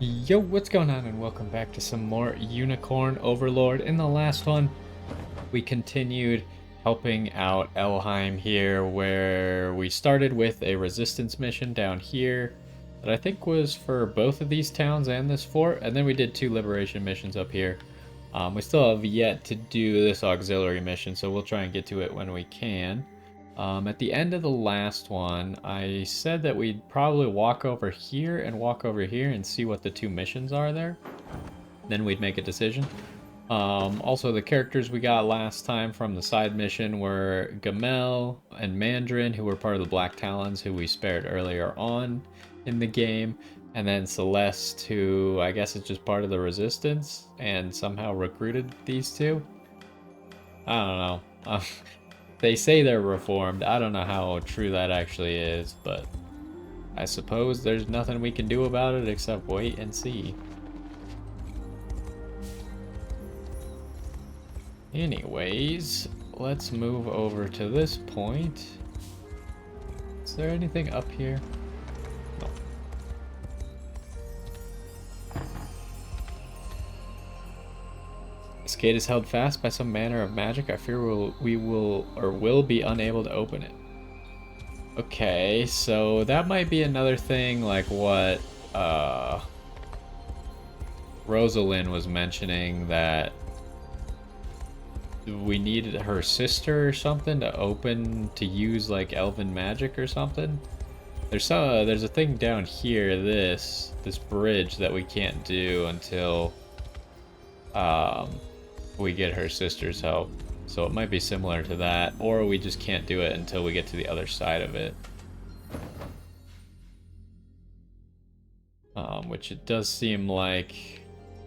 Yo, what's going on, and welcome back to some more Unicorn Overlord. In the last one, we continued helping out Elheim here, where we started with a resistance mission down here that I think was for both of these towns and this fort, and then we did two liberation missions up here. We still have yet to do this auxiliary mission, so we'll try and get to it when we can. At the end of the last one, I said that we'd probably walk over here and walk over here and see what the two missions are there. Then we'd make a decision. Also, the characters we got last time from the side mission were Gamel and Mandarin, who were part of the Black Talons, who we spared earlier on in the game. And then Celeste, who I guess is just part of the Resistance and somehow recruited these two. I don't know. They say they're reformed. I don't know how true that actually is, but I suppose there's nothing we can do about it except wait and see. Anyways, let's move over to this point. Is there anything up here? No. This gate is held fast by some manner of magic. I fear we will be unable to open it. Okay, so that might be another thing like what Rosalind was mentioning, that we needed her sister or something to use like elven magic or something. There's a thing down here, this bridge that we can't do until we get her sister's help. So it might be similar to that, or we just can't do it until we get to the other side of it. Which it does seem like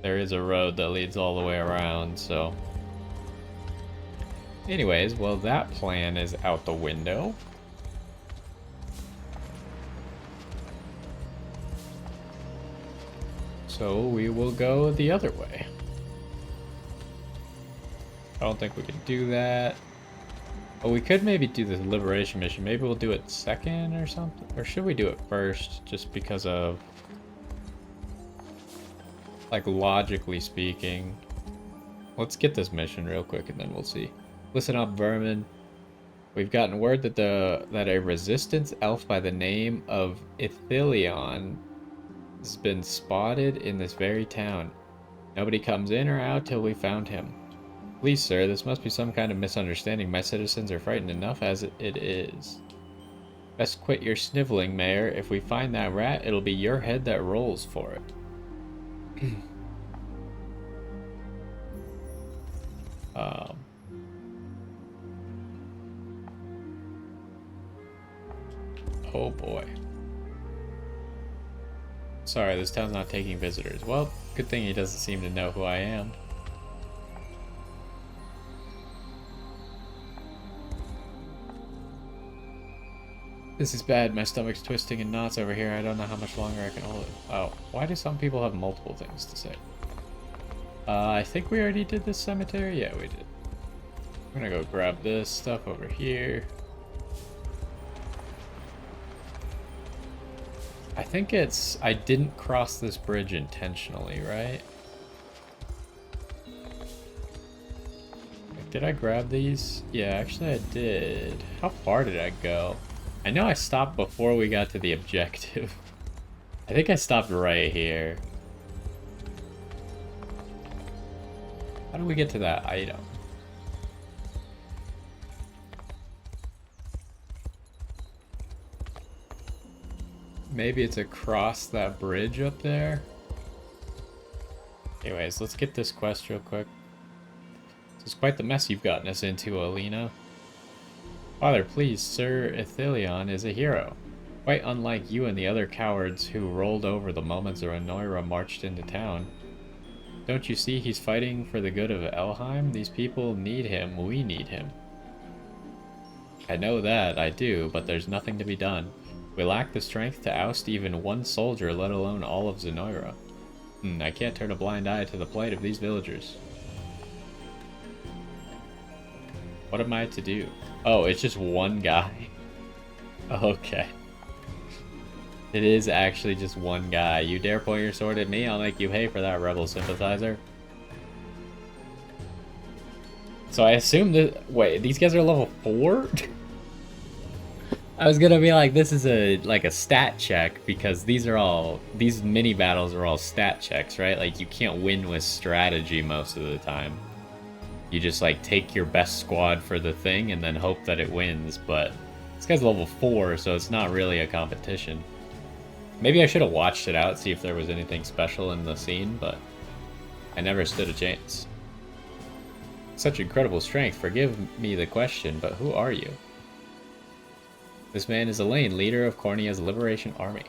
there is a road that leads all the way around, so. Anyways, well, that plan is out the window. So we will go the other way. I don't think we can do that. Oh, we could maybe do the liberation mission. Maybe we'll do it second or something. Or should we do it first, just because of, like, logically speaking? Let's get this mission real quick and then we'll see. Listen up, vermin. We've gotten word that a resistance elf by the name of Ithilion has been spotted in this very town. Nobody comes in or out till we found him. Please, sir, this must be some kind of misunderstanding. My citizens are frightened enough as it is. Best quit your sniveling, Mayor. If we find that rat, it'll be your head that rolls for it. Oh boy. Sorry, this town's not taking visitors. Well, good thing he doesn't seem to know who I am. This is bad. My stomach's twisting in knots over here. I don't know how much longer I can hold it. Oh, why do some people have multiple things to say? I think we already did this cemetery. Yeah, we did. I'm gonna go grab this stuff over here. I think I didn't cross this bridge intentionally, right? Did I grab these? Yeah, actually I did. How far did I go? I know I stopped before we got to the objective. I think I stopped right here. How do we get to that item? Maybe it's across that bridge up there? Anyways, let's get this quest real quick. This is quite the mess you've gotten us into, Alina. Father, please, Sir Ithilion is a hero. Quite unlike you and the other cowards who rolled over the moment Zenoira marched into town. Don't you see he's fighting for the good of Elheim? These people need him, we need him. I know that, I do, but there's nothing to be done. We lack the strength to oust even one soldier, let alone all of Zenoira. I can't turn a blind eye to the plight of these villagers. What am I to do? Oh, it's just one guy. Okay. It is actually just one guy. You dare point your sword at me, I'll make you pay for that, rebel sympathizer. So I assume that... Wait, these guys are level 4? I was gonna be like, this is like a stat check, because these mini battles are all stat checks, right? Like, you can't win with strategy most of the time. You just, like, take your best squad for the thing and then hope that it wins, but this guy's level 4, so it's not really a competition. Maybe I should have watched it out, see if there was anything special in the scene, but I never stood a chance. Such incredible strength. Forgive me the question, but who are you? This man is Elaine, leader of Cornea's Liberation Army.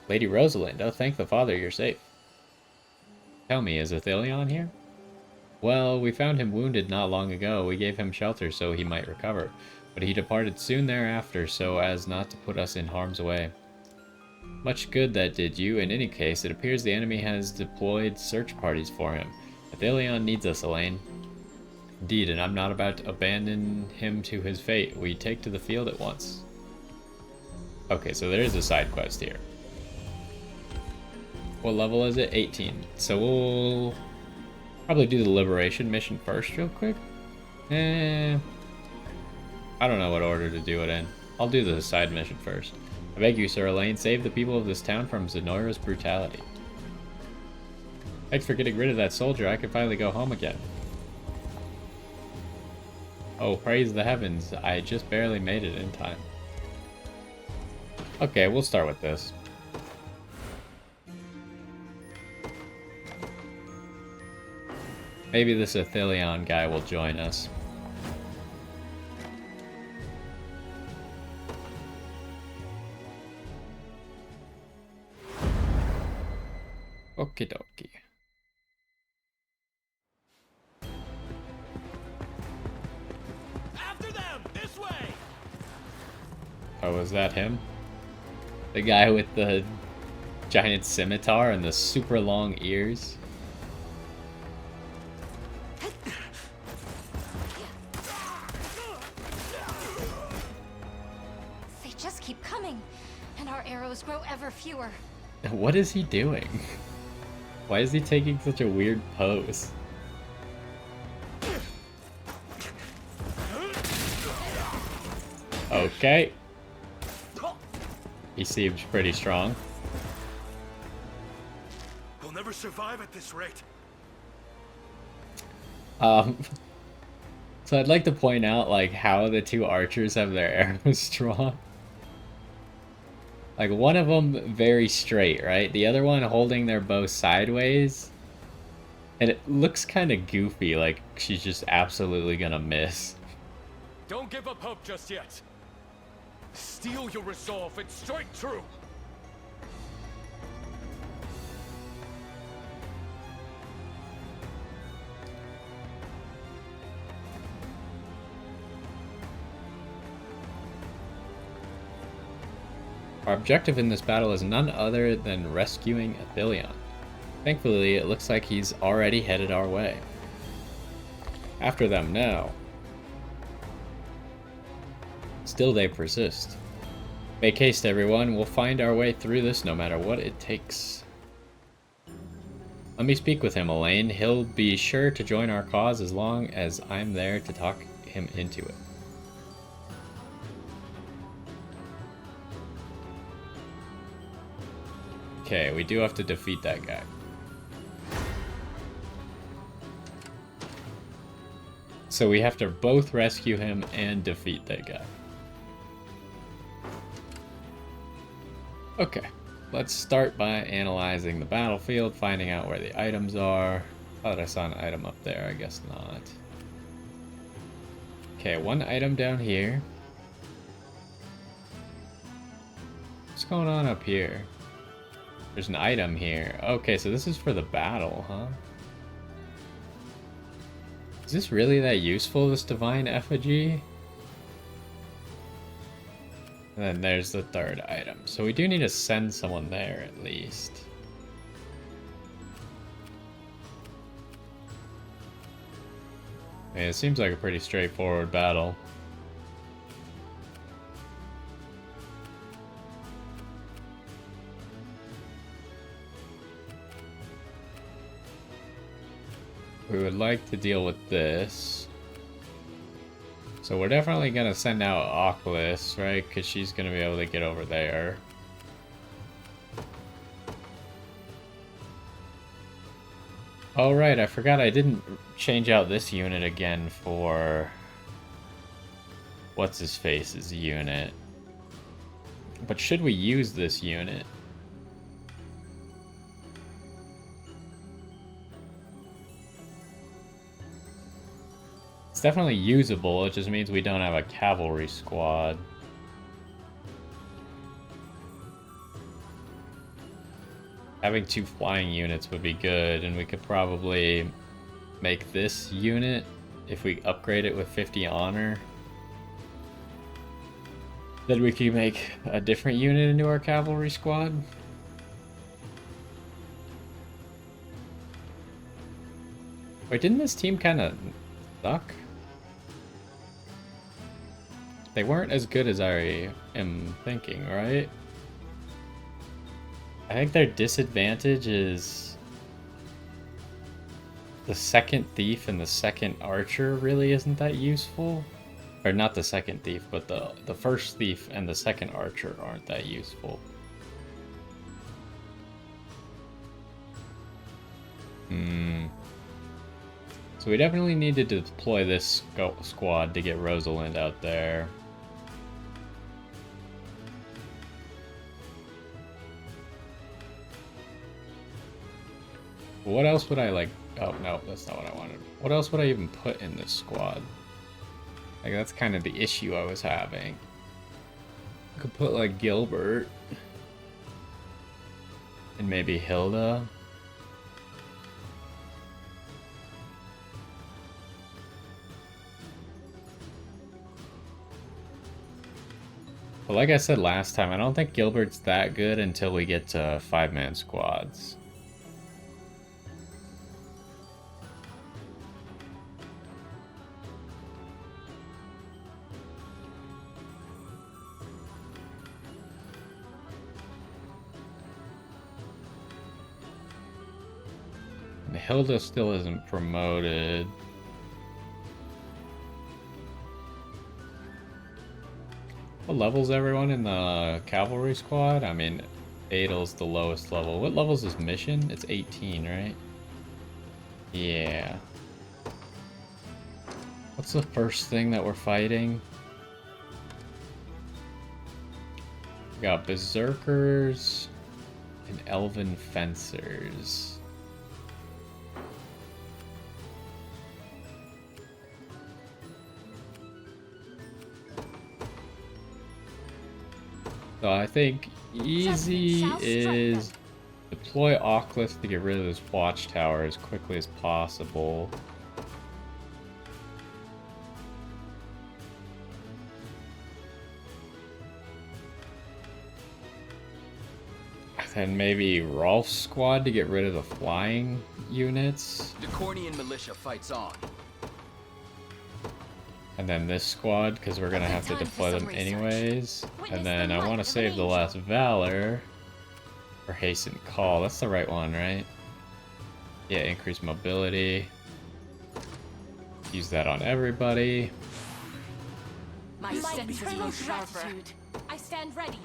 Lady Rosalind, oh thank the Father you're safe. Tell me, is Ithilion here? Well, we found him wounded not long ago. We gave him shelter so he might recover, but he departed soon thereafter so as not to put us in harm's way. Much good that did you. In any case, it appears the enemy has deployed search parties for him. Ithilion needs us, Elaine. Indeed, and I'm not about to abandon him to his fate. We take to the field at once. Okay, so there is a side quest here. What level is it? 18. So we'll probably do the liberation mission first real quick. I don't know what order to do it in. I'll do the side mission first. I beg you, Sir Elaine, save the people of this town from Zenoira's brutality. Thanks for getting rid of that soldier. I can finally go home again. Oh, praise the heavens. I just barely made it in time. Okay, we'll start with this. Maybe this Ithilion guy will join us. Okie dokie. After them, this way. Oh, was that him? The guy with the giant scimitar and the super long ears? They just keep coming, and our arrows grow ever fewer. What is he doing? Why is he taking such a weird pose? Okay. He seems pretty strong. We'll never survive at this rate. So I'd like to point out, like, how the two archers have their arrows drawn. Like, one of them very straight, right? The other one holding their bow sideways. And it looks kind of goofy, like she's just absolutely gonna miss. Don't give up hope just yet. Steel your resolve and strike true. Our objective in this battle is none other than rescuing Ithilion. Thankfully, it looks like he's already headed our way. After them now. Still they persist. Make haste, everyone. We'll find our way through this no matter what it takes. Let me speak with him, Elaine. He'll be sure to join our cause as long as I'm there to talk him into it. Okay, we do have to defeat that guy. So we have to both rescue him and defeat that guy. Okay, let's start by analyzing the battlefield, finding out where the items are. Thought I saw an item up there, I guess not. Okay, one item down here. What's going on up here? There's an item here. Okay, so this is for the battle, huh? Is this really that useful, this divine effigy? And then there's the third item. So we do need to send someone there at least. I mean, it seems like a pretty straightforward battle. We would like to deal with this. So we're definitely going to send out Oculus, right? Because she's going to be able to get over there. Oh, right. I forgot I didn't change out this unit again for... What's-his-face's unit. But should we use this unit? It's definitely usable, it just means we don't have a cavalry squad. Having 2 flying units would be good, and we could probably make this unit, if we upgrade it with 50 honor, then we can make a different unit into our cavalry squad. Wait, didn't this team kind of suck? They weren't as good as I am thinking, right? I think their disadvantage is the second thief and the second archer really isn't that useful. Or not the second thief, but the first thief and the second archer aren't that useful. So we definitely need to deploy this squad to get Rosalind out there. What else would I like? Oh, no, that's not what I wanted. What else would I even put in this squad? Like, that's kind of the issue I was having. I could put, like, Gilbert. And maybe Hilda. But like I said last time, I don't think Gilbert's that good until we get to 5-man squads. Hilda still isn't promoted. What level's everyone in the cavalry squad? I mean, Adel's the lowest level. What level's this mission? It's 18, right? Yeah. What's the first thing that we're fighting? We got berserkers and elven fencers. So I think easy is deploy Oculus to get rid of this watchtower as quickly as possible. And maybe Rolf's squad to get rid of the flying units. The Cornian militia fights on. And then this squad, because we're going to have to deploy them anyways. And then I want to save the last Valor for Hasten Call. That's the right one, right? Yeah, increase mobility. Use that on everybody. My senses grow sharper. I stand ready.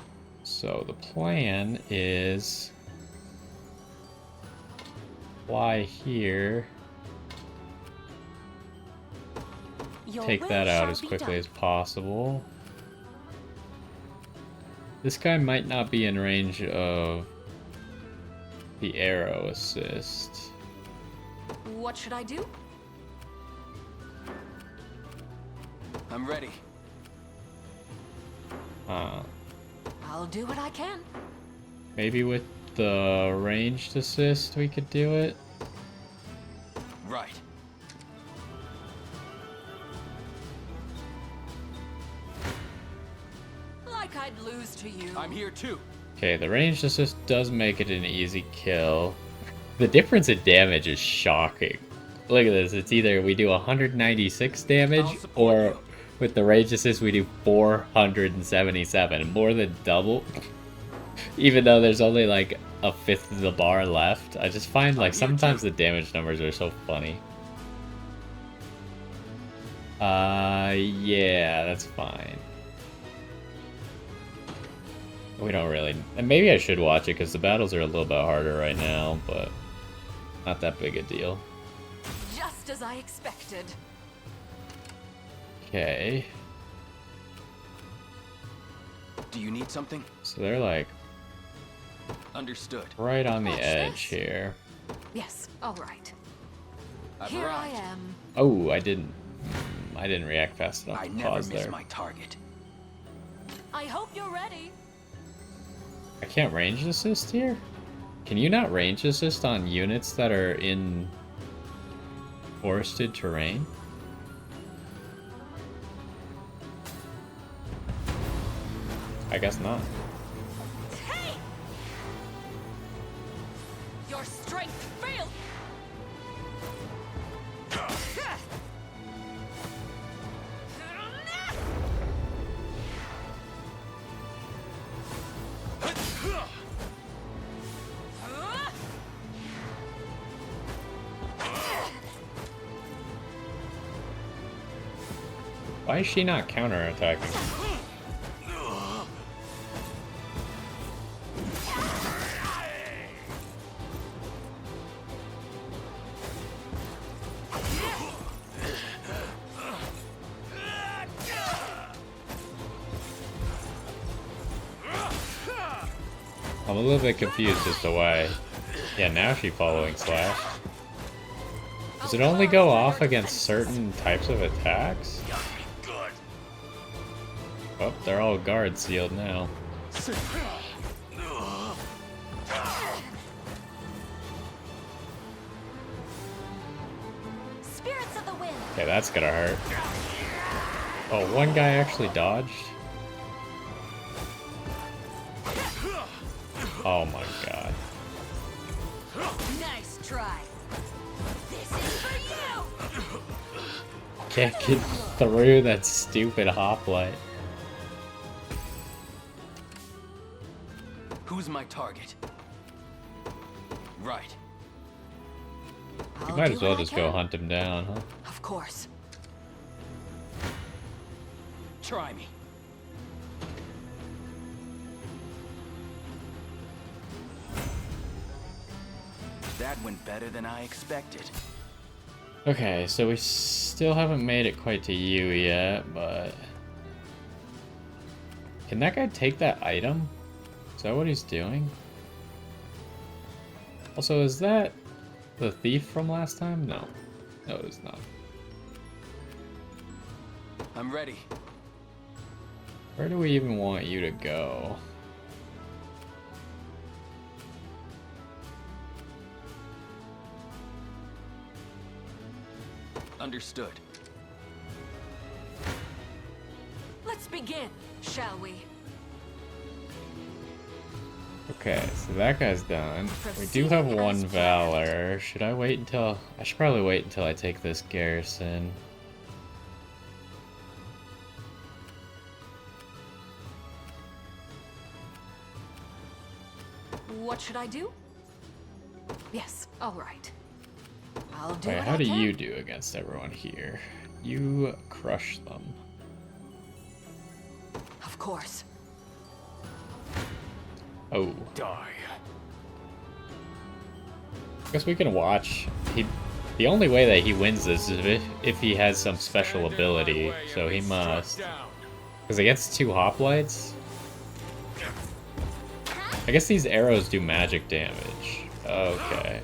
So the plan is fly here. Take that out as quickly as possible. This guy might not be in range of the arrow assist. What should I do? I'm ready. I'll do what I can. Maybe with the ranged assist we could do it. Right. Like I'd lose to you. I'm here too. Okay, the ranged assist does make it an easy kill. The difference in damage is shocking. Look at this, it's either we do 196 damage or with the ranged assist we do 477, more than double. Even though there's only like a fifth of the bar left. I just find like sometimes the damage numbers are so funny. Yeah, that's fine. We don't really... And maybe I should watch it, because the battles are a little bit harder right now, but not that big a deal. Just as I expected. Okay. Do you need something? So they're like Understood. right on the What's edge this? here. Yes, all right. I've Here I arrived. am. Oh, I didn't react fast enough I to never pause miss there. my target. I hope you're ready. I can't range assist here? Can you not range assist on units that are in forested terrain? I guess not. Hey! Your strength failed. Why is she not counterattacking? I'm a little bit confused as to why. Yeah, now she's following Slash. Does it only go off against certain types of attacks? Oh, they're all guard sealed now. Spirits of the wind. Okay, that's gonna hurt. Oh, one guy actually dodged. Oh my god. Nice try. This is for you. Can't get through that stupid hoplite. Who's my target? Right. You might as well just go hunt him down, huh? Of course. Try me. That went better than I expected. Okay, so we still haven't made it quite to you yet, but... Can that guy take that item? Is that what he's doing? Also, is that the thief from last time? No. No, it is not. I'm ready. Where do we even want you to go? Understood. Let's begin, shall we? Okay, so that guy's done. We do have one Valor. Should I wait until... I should probably wait until I take this garrison. What should I do? Yes, all right. I'll do Wait, what how I do can. you do against everyone here? You crush them. Of course. Oh. Die. I guess we can watch. The only way that he wins this is if he has some special Stand in my ability, way so and he be struck must. down. Because against two hoplites, I guess these arrows do magic damage. Okay.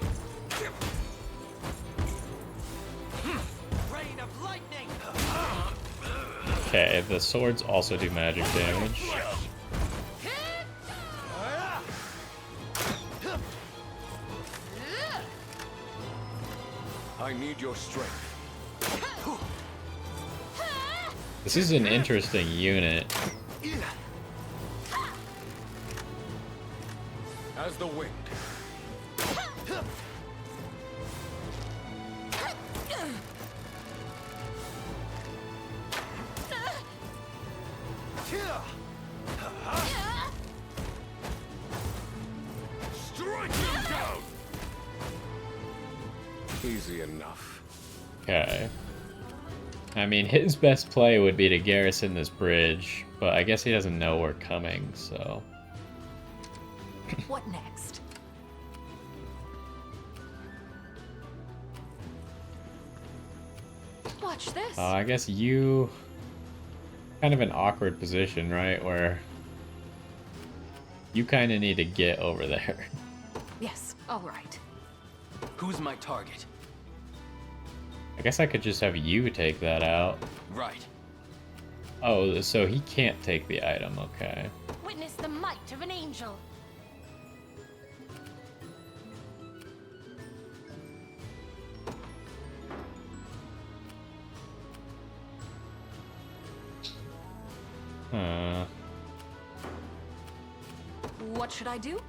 Rain of lightning. Okay, the swords also do magic damage. I need your strength. This is an interesting unit. As the wind. Strike him down. Easy enough. Okay. I mean, his best play would be to garrison this bridge, but I guess he doesn't know we're coming, so... What next? Watch this. I guess you... kind of an awkward position, right? Where... you kind of need to get over there. Yes, all right. Who's my target? I guess I could just have you take that out. Right. Oh, so he can't take the item, okay. Witness the might of an angel. What should I do?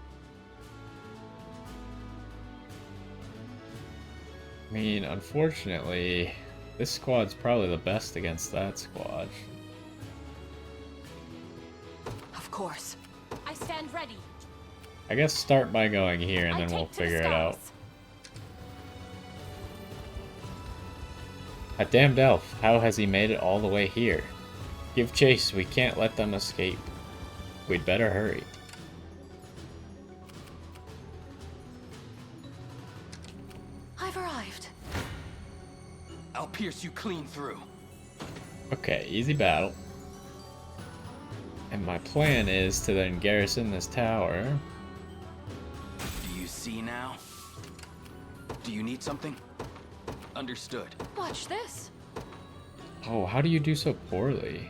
I mean, unfortunately, this squad's probably the best against that squad. Of course. I stand ready. I guess start by going here and I then we'll take to the figure it out. skies. A damned elf, how has he made it all the way here? Give chase, we can't let them escape. We'd better hurry. I've arrived. I'll pierce you clean through. Okay, easy battle. And my plan is to then garrison this tower. Do you see now? Do you need something? Understood. Watch this. Oh, how do you do so poorly?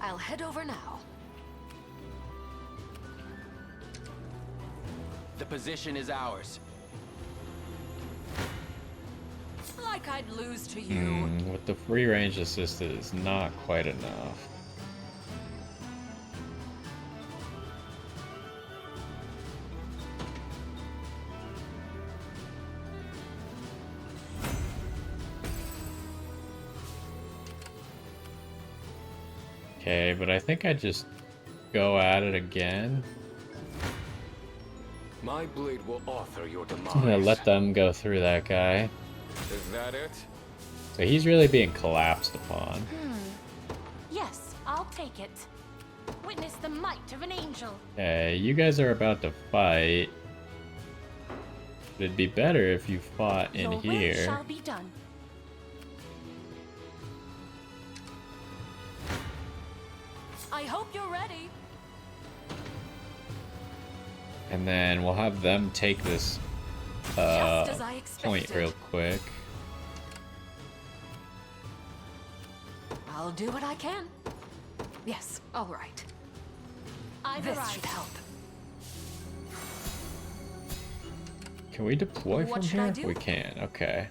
I'll head over now. The position is ours. Like I'd lose to you. With the free range assist, it is not quite enough. Okay, but I think I just go at it again. My blade will author your demise. I'm gonna let them go through that guy. Is that it? So he's really being collapsed upon. Yes, I'll take it. Witness the might of an angel. Okay, you guys are about to fight. It'd be better if you fought in Your will here. shall be done. I hope you're ready. And then we'll have them take this Just as I point expected. real quick. I'll do what I can. Yes, all right. I've This arrived. should help. Can we deploy What from should I here? do? We can, okay.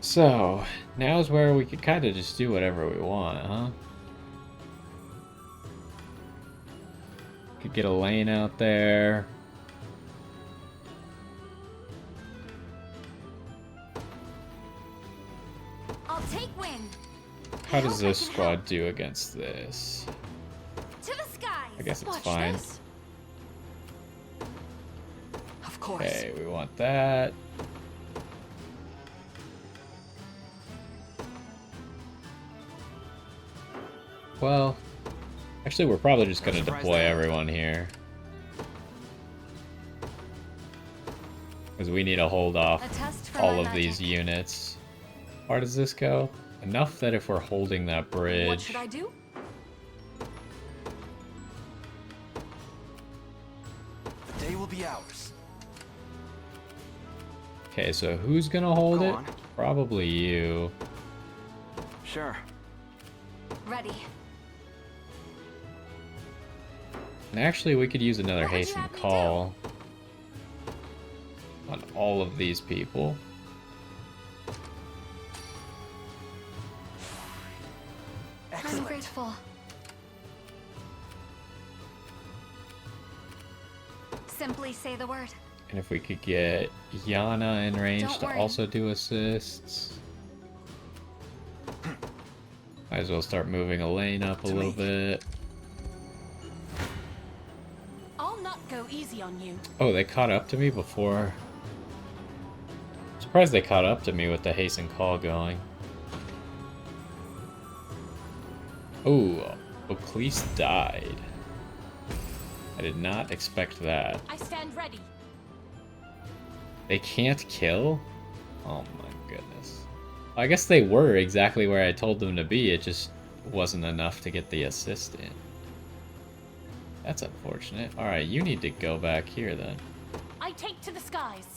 So, now's where we could kind of just do whatever we want, huh? Could get a lane out there. I'll take win. How does hope I this can squad help. do against this? To the skies. I guess it's Watch fine. this. Of course. Okay, we want that. Well, actually, we're probably just going to Surprise deploy that. everyone here. Because we need to hold off A test for all my of these magic. units. How far does this go? Enough that if we're holding that bridge... What should I do? The day will be ours. Okay, so who's gonna hold Go it? on. Probably you. Sure. Ready. And actually, we could use another What would you hasten have me call on all of these people. I'm Excellent. grateful. Simply say the word. And if we could get Yana in range Don't to worry. also do assists. Might as well start moving a lane up a To little me. bit. I'll not go easy on you. Oh, they caught up to me before. surprised they caught up to me with the hasten call going. Oh, Oclese died. I did not expect that. I stand ready. They can't kill? Oh my goodness. I guess they were exactly where I told them to be, it just wasn't enough to get the assist in. That's unfortunate. Alright, you need to go back here then. I take to the skies.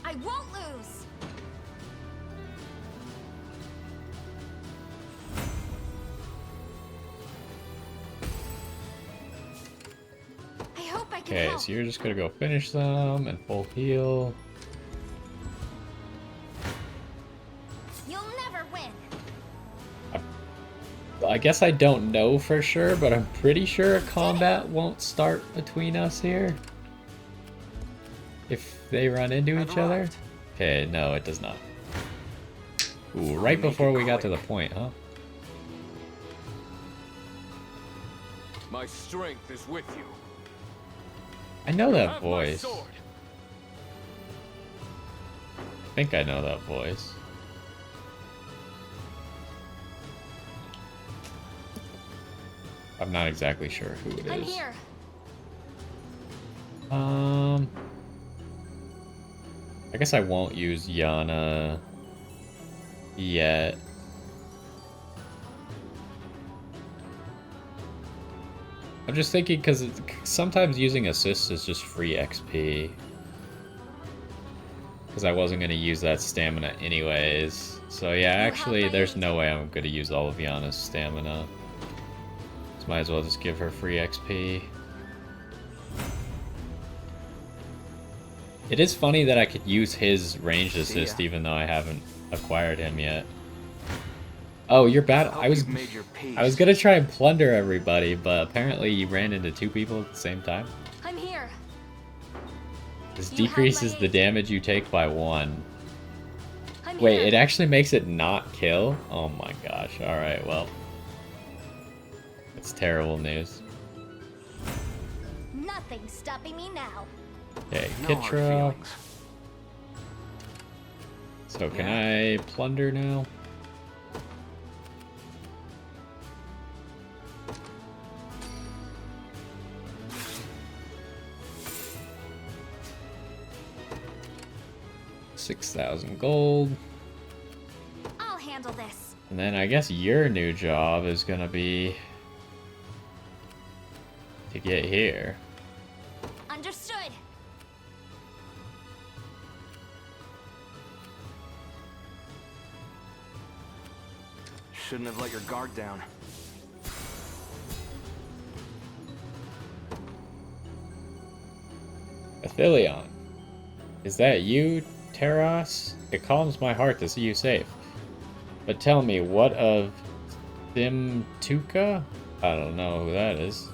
I won't lose. I hope I can Okay, help. so you're just gonna go finish them and full heal. You'll never win. I guess I don't know for sure, but I'm pretty sure combat won't start between us here. If they run into I've each other. arrived. Okay, no, it does not. Ooh, right before we got to the point, huh? My strength is with you. I know that Have my voice. sword. I think I know that voice. I'm not exactly sure who it is. I'm here. I guess I won't use Yana yet. I'm just thinking because sometimes using assists is just free XP. Because I wasn't going to use that stamina anyways. So yeah, actually there's no way I'm going to use all of Yana's stamina. So might as well just give her free XP. It is funny that I could use his ranged assist even though I haven't acquired him yet. Oh, you're bad. I was gonna try and plunder everybody, but apparently you ran into two people at the same time. I'm here. This You have decreases my the aid. damage you take by 1. I'm Wait, here. it actually makes it not kill? Oh my gosh. Alright, well. It's terrible news. Nothing's stopping me now. Okay, No hard Kitra. feelings. So can I plunder now? $6,000 gold. I'll handle this. And then I guess your new job is gonna be to get here. Understood. Shouldn't have let your guard down. Ithilion. Is that you, Terras? It calms my heart to see you safe. But tell me, what of Thimtuka? I don't know who that is.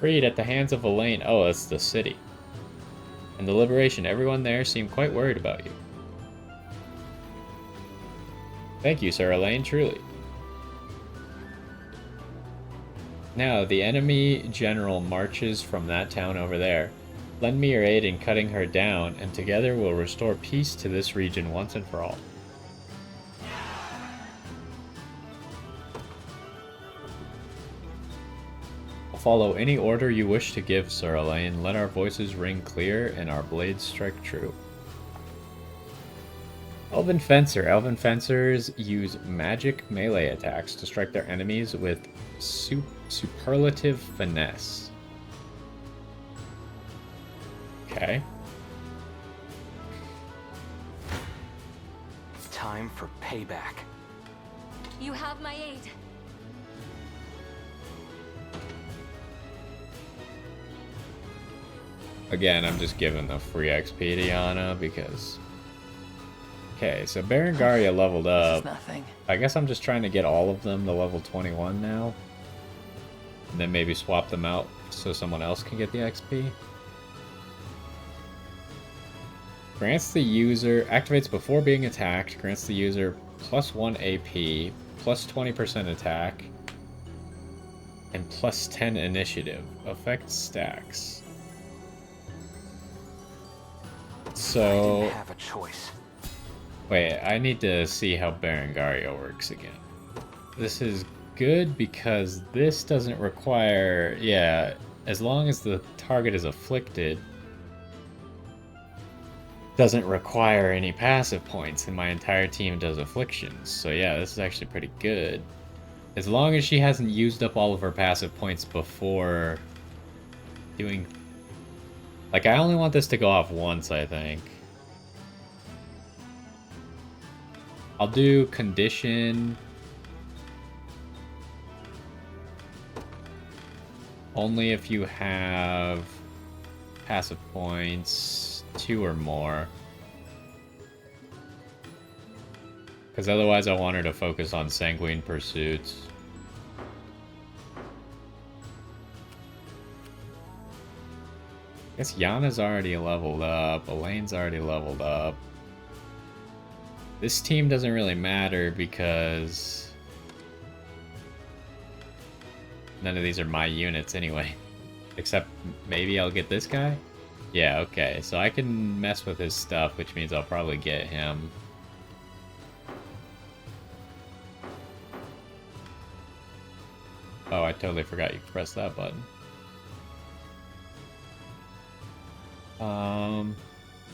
Freed at the hands of Elaine. Oh, that's the city. And the liberation, everyone there seemed quite worried about you. Thank you, Sir Elaine, truly. Now, the enemy general marches from that town over there. Lend me your aid in cutting her down, and together we'll restore peace to this region once and for all. I'll follow any order you wish to give, Sir Elaine. Let our voices ring clear and our blades strike true. Elven Fencer. Elven Fencers use magic melee attacks to strike their enemies with superlative finesse. Okay. Time for payback. You have my aid. Again, I'm just giving the free XP to Yana because... Okay, so Berengaria leveled This up. is nothing. I guess I'm just trying to get all of them to level 21 now. And then maybe swap them out so someone else can get the XP. Grants the user... Activates before being attacked. Grants the user +1 AP, plus 20% attack. And +10 initiative. Affect stacks. I So... didn't have a choice. Wait, I need to see how Berengaria works again. This is good because this doesn't require... Yeah, as long as the target is afflicted, doesn't require any passive points, and my entire team does afflictions. So yeah, this is actually pretty good. As long as she hasn't used up all of her passive points before doing... Like, I only want this to go off once, I think. I'll do condition... Only if you have passive points 2 or more. Because otherwise I want her to focus on sanguine pursuits. I guess Yana's already leveled up. Elaine's already leveled up. This team doesn't really matter because none of these are my units anyway. Except maybe I'll get this guy? Yeah, okay. So I can mess with his stuff, which means I'll probably get him. Oh, I totally forgot you could press that button.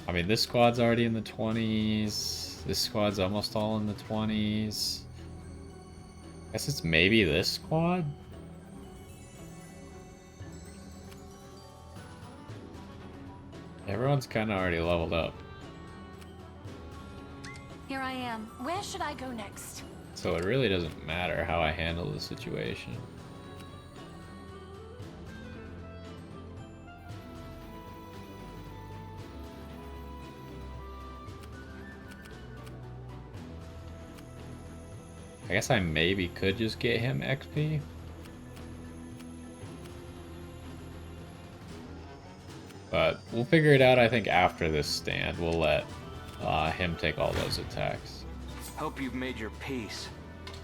I mean, this squad's already in the 20s. This squad's almost all in the 20s. I guess it's maybe this squad? Everyone's kind of already leveled up. Here I am. Where should I go next? So it really doesn't matter how I handle the situation. I guess I maybe could just get him XP. But we'll figure it out, I think, after this stand. We'll let him take all those attacks. Hope you've made your peace.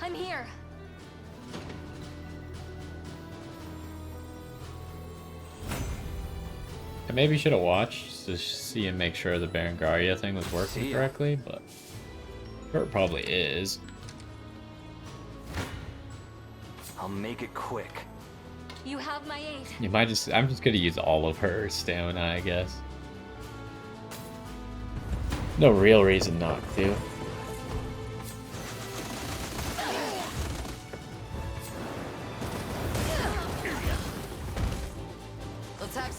I'm here. I maybe should have watched to see and make sure the Berengaria thing was working correctly, but sure it probably is. I'll make it quick. You have my aid. You might just... I'm just gonna use all of her stamina, I guess. No real reason not to.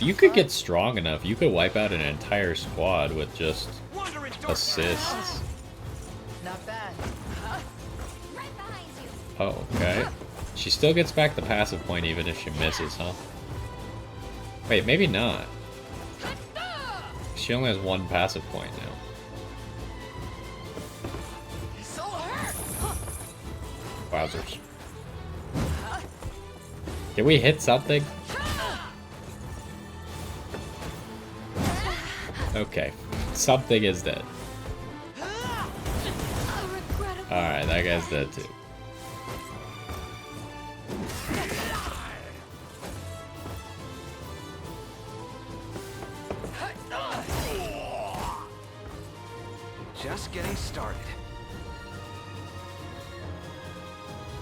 You could get strong enough. You could wipe out an entire squad with just assists. Not bad. Right behind you. Oh, okay. She still gets back the passive point even if she misses, huh? Wait, maybe not. She only has 1 passive point now. Wowzers. Did we hit something? Okay. Something is dead. Alright, that guy's dead too. Just getting started.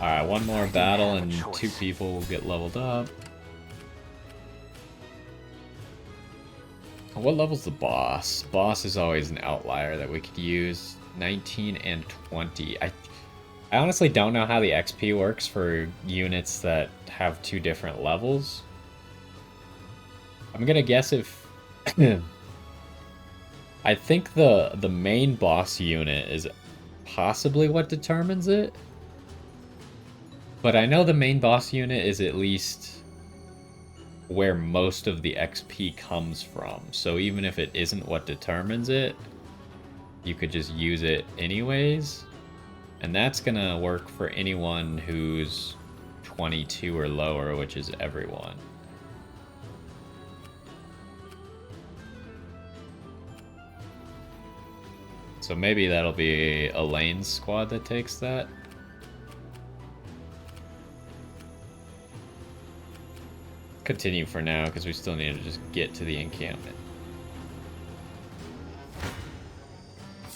Alright, one more battle and 2 people will get leveled up. What level's the boss? Boss is always an outlier that we could use. 19 and 20. I honestly don't know how the XP works for units that have 2 different levels. I'm gonna guess if... I think the main boss unit is possibly what determines it. But I know the main boss unit is at least where most of the XP comes from. So even if it isn't what determines it, you could just use it anyways. And that's gonna work for anyone who's 22 or lower, which is everyone. So maybe that'll be Elaine's squad that takes that. continue for now because we still need to just get to the encampment.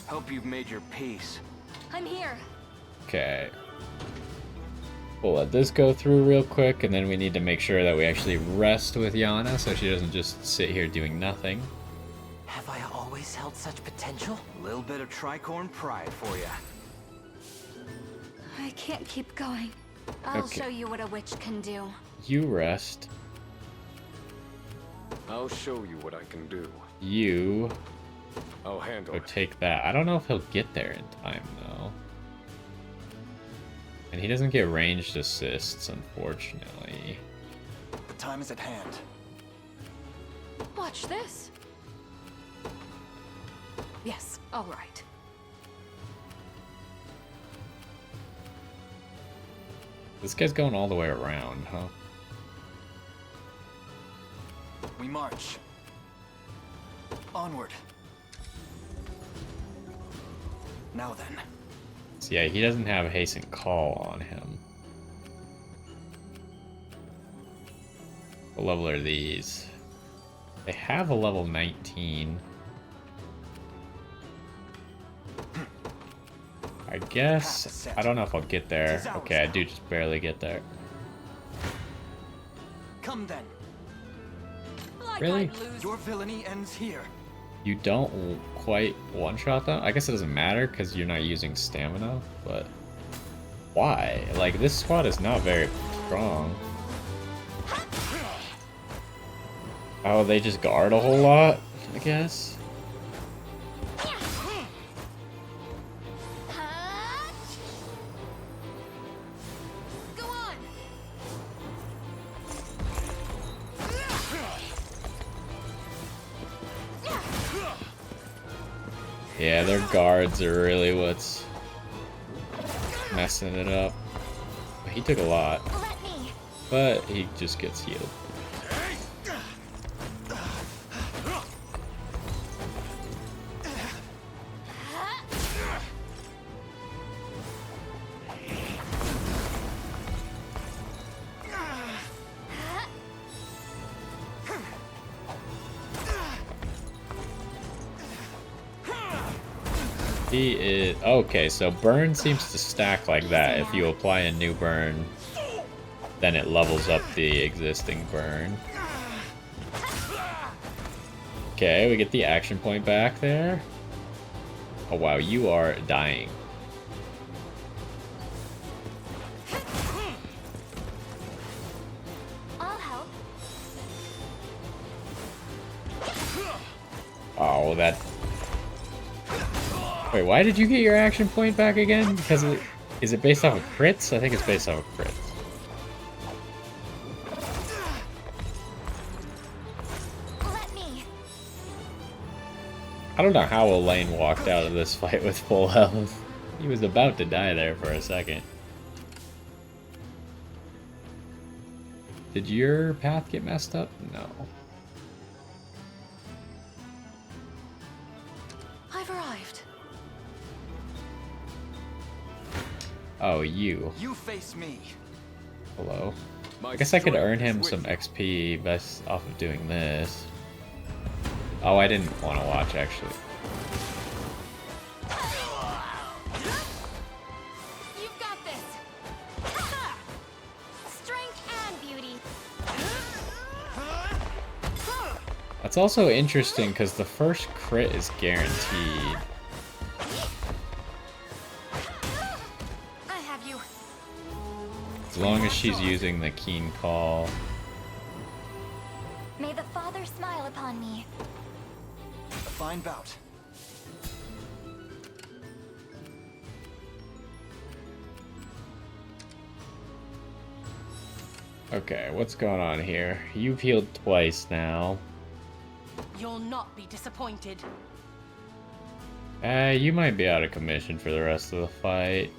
Hope you've made your peace. I'm here. Okay. We'll let this go through real quick, and then we need to make sure that we actually rest with Yana so she doesn't just sit here doing nothing. Have I always held such potential? A little bit of tricorn pride for you. I can't keep going. I'll Okay. show you what a witch can do. You rest. I'll show you what I can do. You I'll handle go it. take that. I don't know if he'll get there in time, though. And he doesn't get ranged assists, unfortunately. The time is at hand. Watch this. Yes, all right. This guy's going all the way around, huh? We march. Onward. Now then. So yeah, he doesn't have haste and call on him. What level are these? They have a level 19. I guess, I don't know if I'll get there. Okay, I do just barely get there. Come then. Like Really? I'd lose. Your villainy ends here. You don't quite one-shot them? I guess it doesn't matter because you're not using stamina, but why? Like, this squad is not very strong. Oh, they just guard a whole lot, I guess? Go on. Yeah, their guards are really what's messing it up. He took a lot, Let me. but he just gets healed. He is okay, so burn seems to stack like that. If you apply a new burn, then it levels up the existing burn. Okay, we get the action point back there. Oh wow, you are dying. I'll help. Oh, that. Wait, why did you get your action point back again? Because is it based off of crits? I think it's based off of crits. Let me. I don't know how Elaine walked out of this fight with full health. He was about to die there for a second. Did your path get messed up? No. I've arrived. Oh, you. You face me. Hello. My I guess I could strength earn him is some with you. XP best off of doing this. Oh, I didn't want to watch, actually. You've got this. Strength and beauty. That's also interesting because the first crit is guaranteed. I have you. As long as she's using the keen call. May the Father smile upon me. A fine bout. Okay, what's going on here? You've healed twice now. You'll not be disappointed. You might be out of commission for the rest of the fight.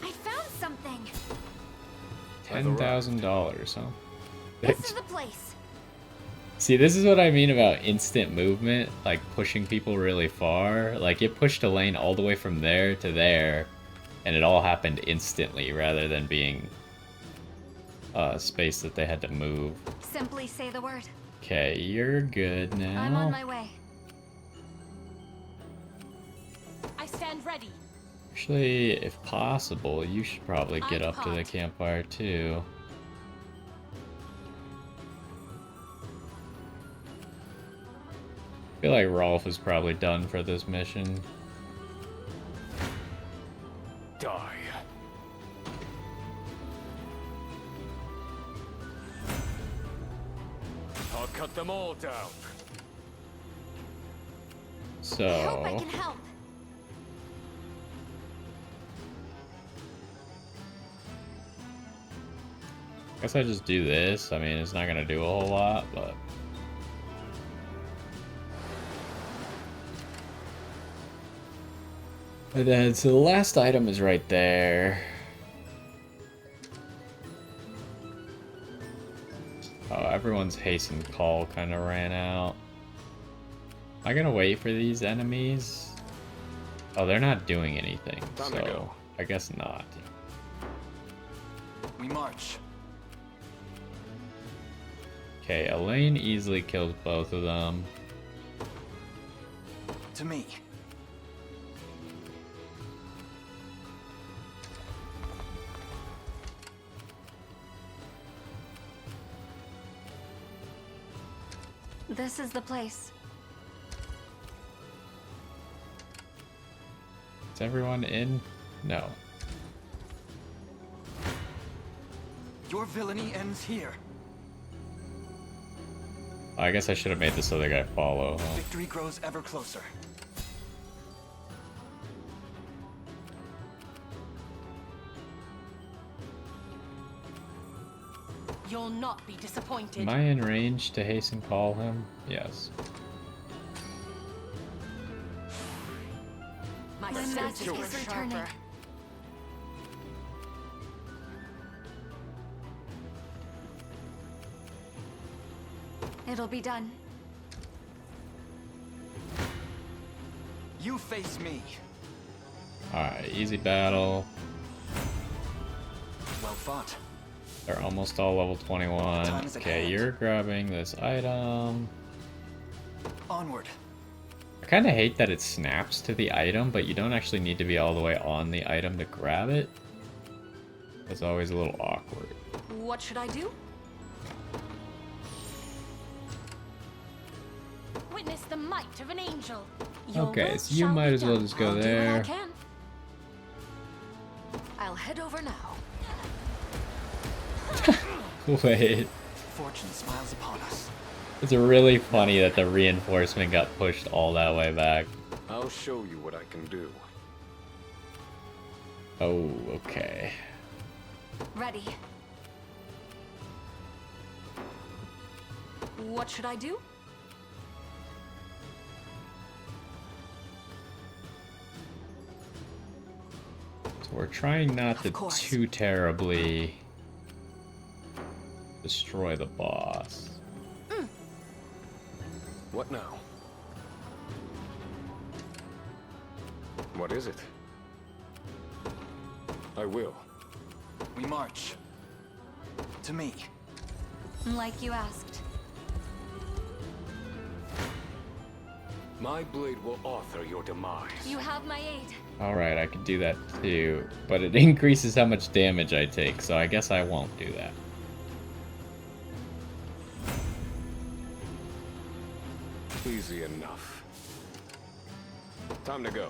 I found something. $10,000, huh? This is the place. See, this is what I mean about instant movement, like pushing people really far. Like, it pushed Elaine all the way from there to there, And it all happened instantly rather than being space that they had to move. Simply say the word. Okay, you're good now. I'm on my way. I stand ready. Actually, if possible, you should probably get up to the campfire too. I feel like Rolf is probably done for this mission. Die. I'll cut them all down. I hope I So, can help. I guess I just do this. I mean, it's not gonna do a whole lot, but. And then, so the last item is right there. Oh, everyone's hasten call kind of ran out. Am I gonna wait for these enemies? Oh, they're not doing anything, Time to so go. I guess not. We march. Okay, Elaine easily kills both of them. To me. This is the place. Is everyone in? No. Your villainy ends here. I guess I should have made this other guy follow, huh? Victory grows ever closer. You'll not be disappointed. Am I in range to hasten call him? Yes. My My senses magic are is returning. sharper. It'll be done. You face me. Alright, easy battle. Well fought. They're almost all level 21. Time is at Okay, hand. you're grabbing this item. Onward. I kind of hate that it snaps to the item, but you don't actually need to be all the way on the item to grab it. It's always a little awkward. What should I do? Witness the might of an angel. Your Okay, will so you shall might be as well done. just go I'll do what I there. can. I'll head over now. Wait. Fortune smiles upon us. It's really funny that the reinforcement got pushed all that way back. I'll show you what I can do. Oh, okay. Ready. What should I do? So we're trying not Of to course. too terribly destroy the boss. What now? What is it? I will. We march. To me. Like you asked. My blade will author your demise. You have my aid. Alright, I could do that too, but it increases how much damage I take, so I guess I won't do that. Easy enough. Time to go.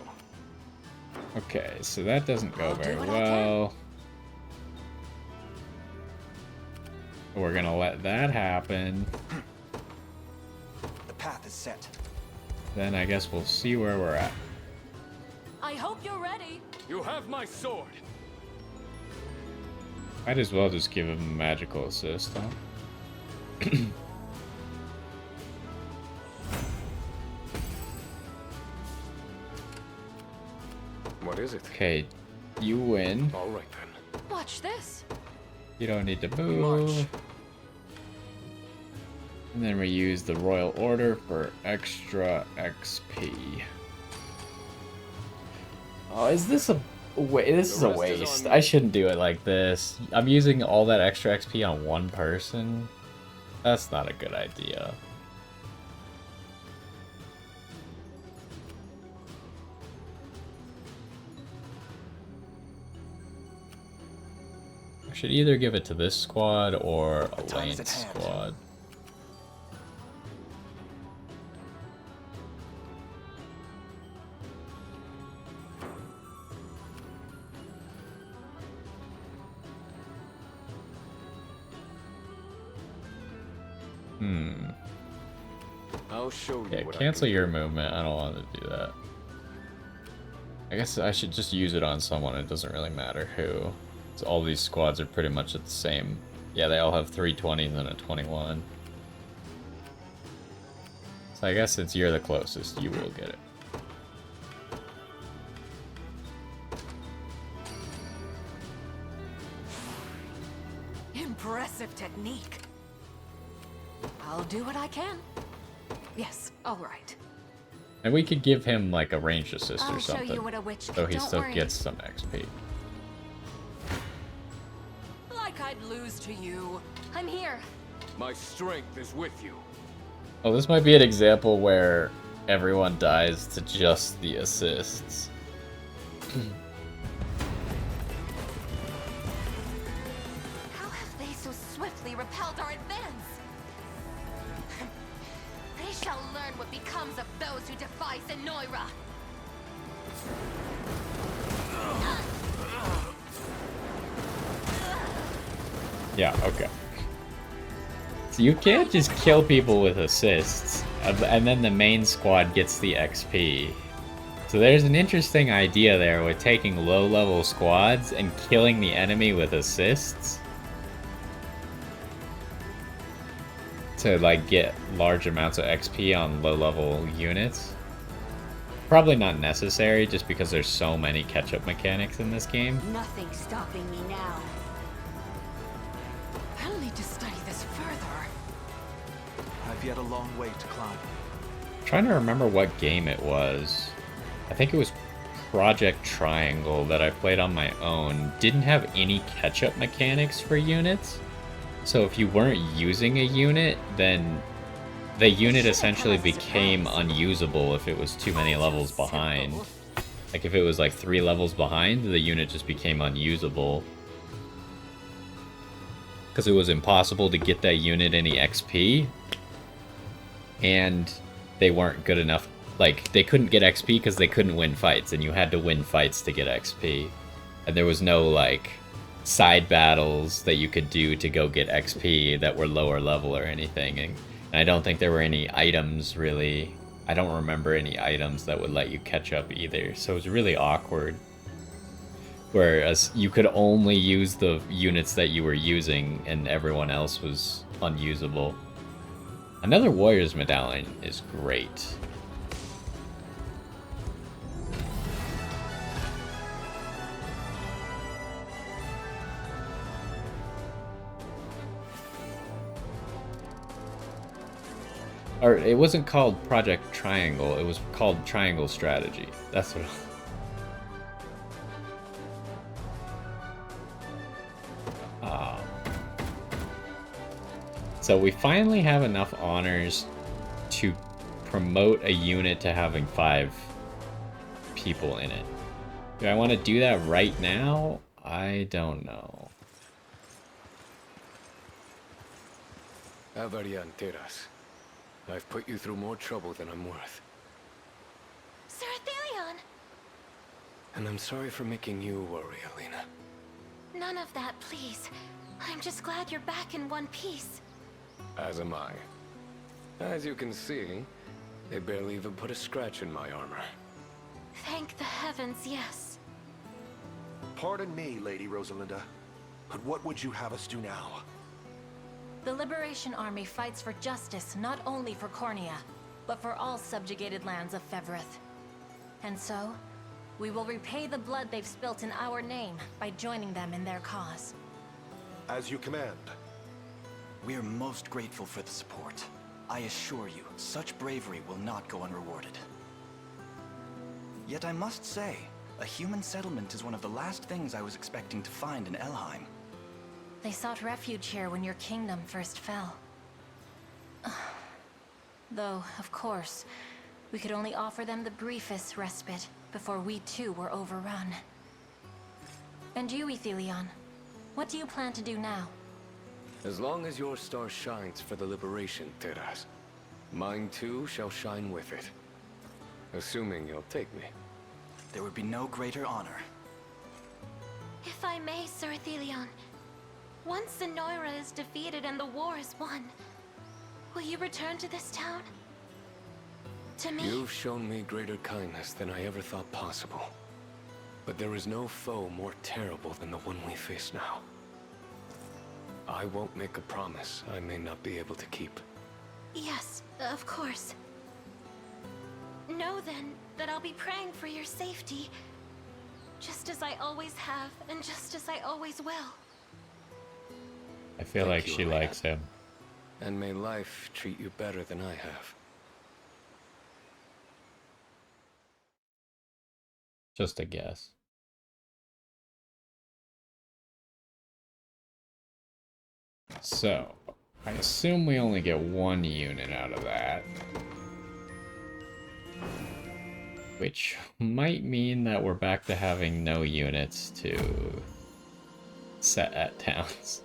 Okay, so that doesn't go I'll do very what I can. well. We're gonna let that happen. The path is set. Then I guess we'll see where we're at. I hope you're ready. You have my sword. Might as well just give him a magical assist, huh? What is it? Okay, you win. All right then. Watch this. You don't need to We march. move. And then we use the Royal Order for extra XP. Oh, is this a Wait, this is The a rest is waste. on me. I shouldn't do it like this. I'm using all that extra XP on one person. That's not a good idea. I should either give it to this squad or a time is lane at hand. squad. I'll show you Yeah, what cancel I can your movement. I don't want to do that. I guess I should just use it on someone. It doesn't really matter who. So all these squads are pretty much at the same. Yeah, they all have 320s and a 21. So I guess since you're the closest, you will get it. Impressive technique. I'll do what I can. Yes, all right. And we could give him like a ranged assist I'll or show something. you what a witch So can. he Don't still worry. gets some XP. Like I'd lose to you. I'm here. My strength is with you. Oh, this might be an example where everyone dies to just the assists. How have they so swiftly repelled our advance? They shall learn what becomes of those who defy Senoira. Yeah, okay. So you can't just kill people with assists, and then the main squad gets the XP. So there's an interesting idea there with taking low-level squads and killing the enemy with assists to like get large amounts of XP on low-level units. Probably not necessary, just because there's so many catch-up mechanics in this game. Nothing's stopping me now. I'll need to study this further. I've yet a long way to climb. Trying to remember what game it was. I think it was Project Triangle that I played on my own. Didn't have any catch-up mechanics for units. So if you weren't using a unit, then the unit essentially became unusable if it was too many levels behind. Like if it was like 3 levels behind, the unit just became unusable. Because it was impossible to get that unit any XP. And they weren't good enough. Like, they couldn't get XP because they couldn't win fights, and you had to win fights to get XP. And there was no, like, side battles that you could do to go get XP that were lower level or anything. And I don't think there were any items, really. I don't remember any items that would let you catch up either. So it was really awkward. Whereas you could only use the units that you were using, and everyone else was unusable. Another Warrior's Medallion is great. Or it wasn't called Project Triangle, it was called Triangle Strategy. That's what it was. So we finally have enough honors to promote a unit to having 5 people in it. Do I want to do that right now? I don't know. Avarianteras. I've put you through more trouble than I'm worth. Sir Ithilion! And I'm sorry for making you worry, Alina. None of that, please. I'm just glad you're back in one piece. As am I. As you can see, they barely even put a scratch in my armor. Thank the heavens, yes. Pardon me, Lady Rosalinda, but what would you have us do now? The Liberation Army fights for justice not only for Cornea, but for all subjugated lands of Fevrith. And so, we will repay the blood they've spilt in our name by joining them in their cause. As you command. We are most grateful for the support. I assure you, such bravery will not go unrewarded. Yet I must say, A human settlement is one of the last things I was expecting to find in Elheim. They sought refuge here when your kingdom first fell. Though, of course, we could only offer them the briefest respite before we too were overrun. And you, Ithilion, what do you plan to do now? As long as your star shines for the liberation, Tiras, mine too shall shine with it. Assuming you'll take me. There would be no greater honor. If I may, Sir Ithilion, once Zenoira is defeated and the war is won, will you return to this town? To me? You've shown me greater kindness than I ever thought possible. But there is no foe more terrible than the one we face now. I won't make a promise I may not be able to keep. Yes, of course. Know then that I'll be praying for your safety, just as I always have and just as I always will. I feel like she likes him. And may life treat you better than I have. Just a guess. So, I assume we only get one unit out of that. Which might mean that we're back to having no units to set at towns.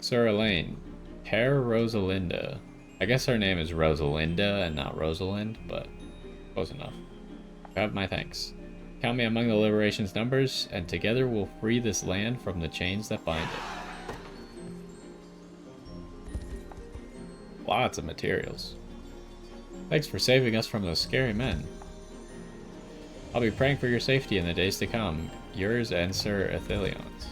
Sir Elaine, Herr Rosalinda. I guess her name is Rosalinda and not Rosalind, but close enough. You have my thanks. Count me among the liberation's numbers, and together we'll free this land from the chains that bind it. Lots of materials. Thanks for saving us from those scary men. I'll be praying for your safety in the days to come. Yours and Sir Ithilion's.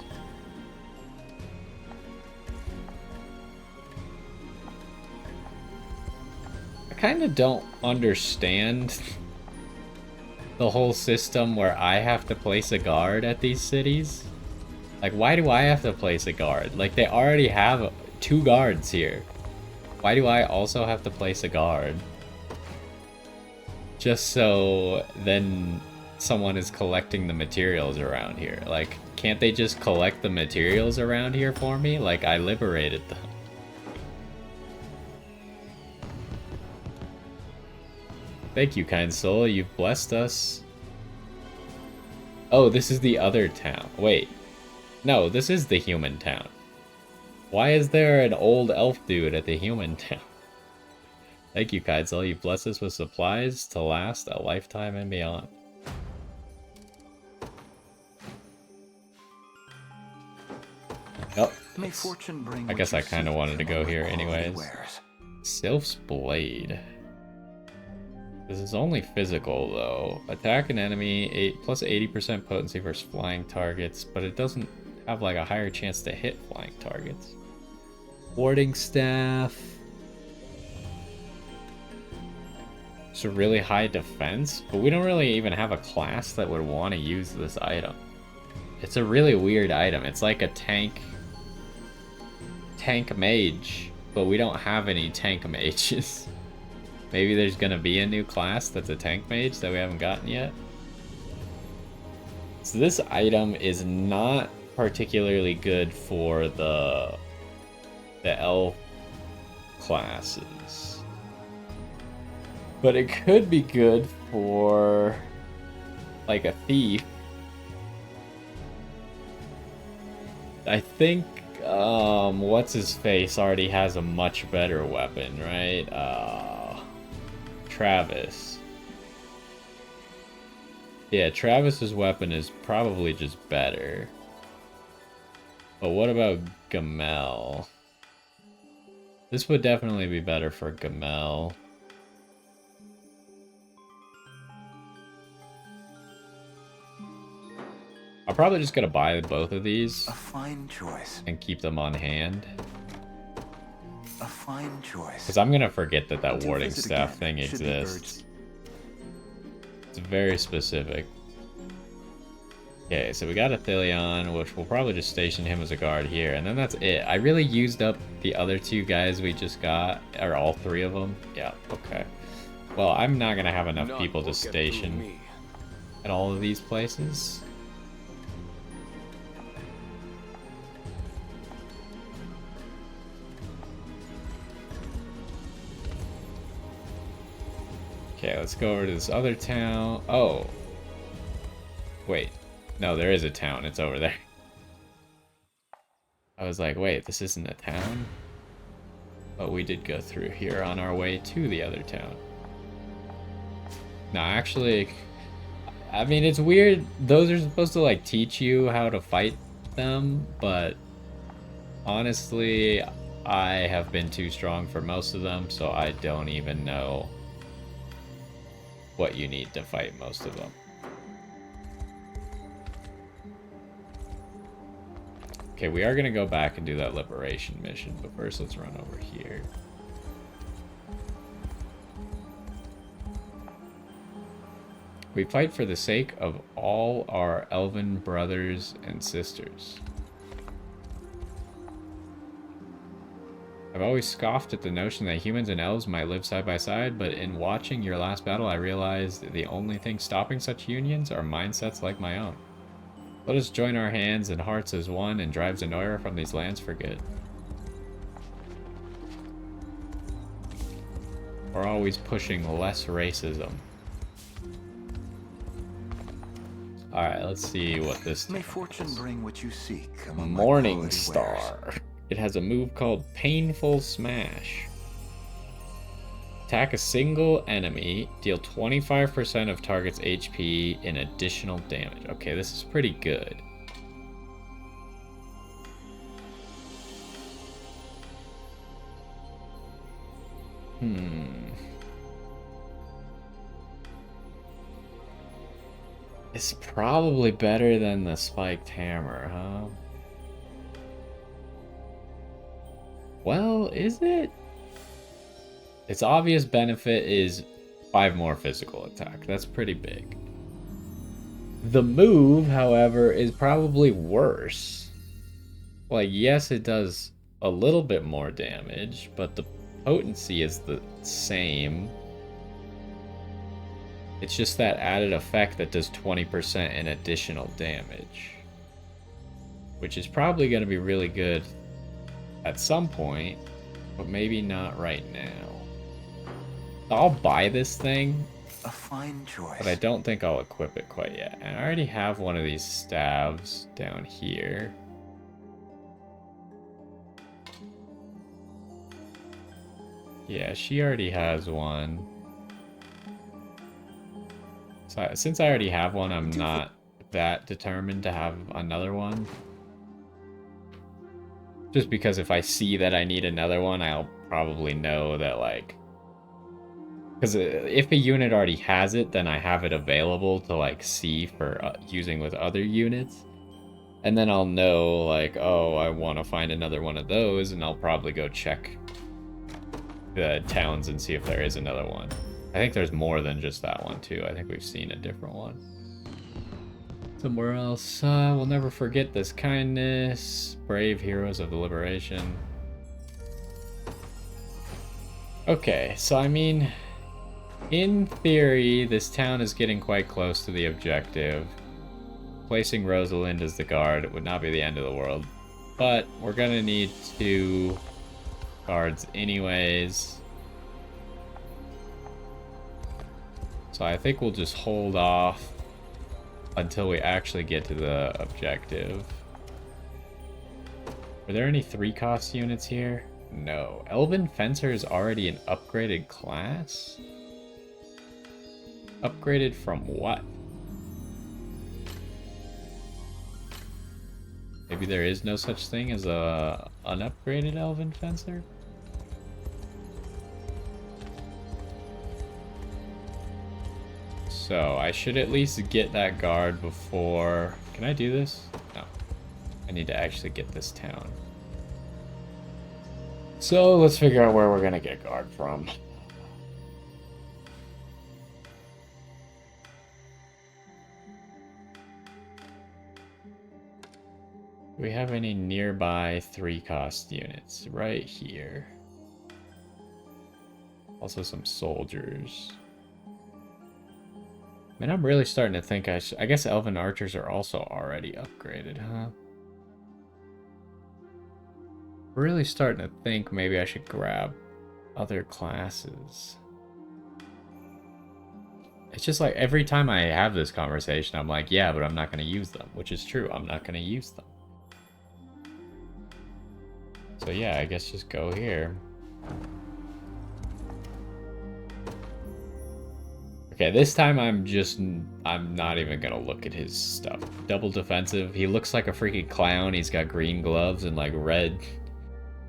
I kind of don't understand the whole system where I have to place a guard at these cities. Like, why do I have to place a guard? Like, they already have 2 guards here. Why do I also have to place a guard? Just so then someone is collecting the materials around here. Like, can't they just collect the materials around here for me? Like, I liberated them. Thank you, kind soul. You've blessed us. Oh, this is the other town. Wait. No, this is the human town. Why is there an old elf dude at the human town? Thank you, kind soul. You've blessed us with supplies to last a lifetime and beyond. Oh, May fortune bring I guess I kind of wanted to go here anyways. Wares. Sylph's Blade. This is only physical though. Attack an enemy, plus 80% potency versus flying targets, but it doesn't have like a higher chance to hit flying targets. Warding staff. It's a really high defense, but we don't really even have a class that would want to use this item. It's a really weird item. It's like a tank mage, but we don't have any tank mages. Maybe there's gonna be a new class that's a tank mage that we haven't gotten yet. So this item is not particularly good for the elf classes. But it could be good for like a thief. I think what's his face already has a much better weapon, right? Travis. Yeah, Travis's weapon is probably just better. But what about Gamel? This would definitely be better for Gamel. I'm probably just gonna buy both of these. A fine choice. And keep them on hand. A fine choice. Because I'm gonna forget that that To warding visit staff again thing should be exists. It's very specific. Okay, so we got Ithilion, which we'll probably just station him as a guard here, and then that's it. I really used up the other two guys we just got, or all three of them. Yeah, okay. Well, I'm not gonna have enough people to station at all of these places. Okay, let's go over to this other town. Oh. Wait. No, there is a town. It's over there. I was like, wait, this isn't a town? But we did go through here on our way to the other town. No, actually, I mean, it's weird. Those are supposed to, like, teach you how to fight them, but honestly, I have been too strong for most of them, so I don't even know what you need to fight most of them. Okay, we are going to go back and do that liberation mission, but first let's run over here. We fight for the sake of all our elven brothers and sisters. I've always scoffed at the notion that humans and elves might live side by side, but in watching your last battle, I realized that the only thing stopping such unions are mindsets like my own. Let us join our hands and hearts as one and drive Zenoira from these lands for good. We're always pushing less racism. Alright, let's see what this May fortune is. bring what you seek among my Morning quality Star. wares. It has a move called Painful Smash. Attack a single enemy, deal 25% of target's HP in additional damage. Okay, this is pretty good. It's probably better than the spiked hammer, huh? Well, is it? Its obvious benefit is 5 more physical attack. That's pretty big. The move, however, is probably worse. Like, yes, it does a little bit more damage, but the potency is the same. It's just that added effect that does 20% in additional damage. Which is probably going to be really good at some point, but maybe not right now. I'll buy this thing, A fine choice. but I don't think I'll equip it quite yet. And I already have one of these staves down here. Yeah, she already has one. So since I already have one, I'm not that determined to have another one. Just because if I see that I need another one, I'll probably know that, like... Because if a unit already has it, then I have it available to, like, see for using with other units. And then I'll know, like, oh, I want to find another one of those, and I'll probably go check the towns and see if there is another one. I think there's more than just that one, too. I think we've seen a different one. Somewhere else. We'll never forget this kindness. Brave heroes of the liberation. Okay, so I mean, in theory, this town is getting quite close to the objective. Placing Rosalind as the guard would not be the end of the world. But we're gonna need 2 guards anyways. So I think we'll just hold off until we actually get to the objective. Are there any 3-cost units here? No. Elven Fencer is already an upgraded class? Upgraded from what? Maybe there is no such thing as a unupgraded Elven Fencer? So I should at least get that guard before... Can I do this? No. I need to actually get this town. So let's figure out where we're gonna get guard from. Do we have any nearby 3-cost units? Right here. Also some soldiers. Man, I'm really starting to think I guess elven archers are also already upgraded, huh? Really starting to think maybe I should grab other classes. It's just like every time I have this conversation, I'm like, yeah, but I'm not going to use them, which is true. I'm not going to use them. So yeah, I guess just go here. Okay, this time I'm not even gonna look at his stuff. Double defensive. He looks like a freaking clown. He's got green gloves and like red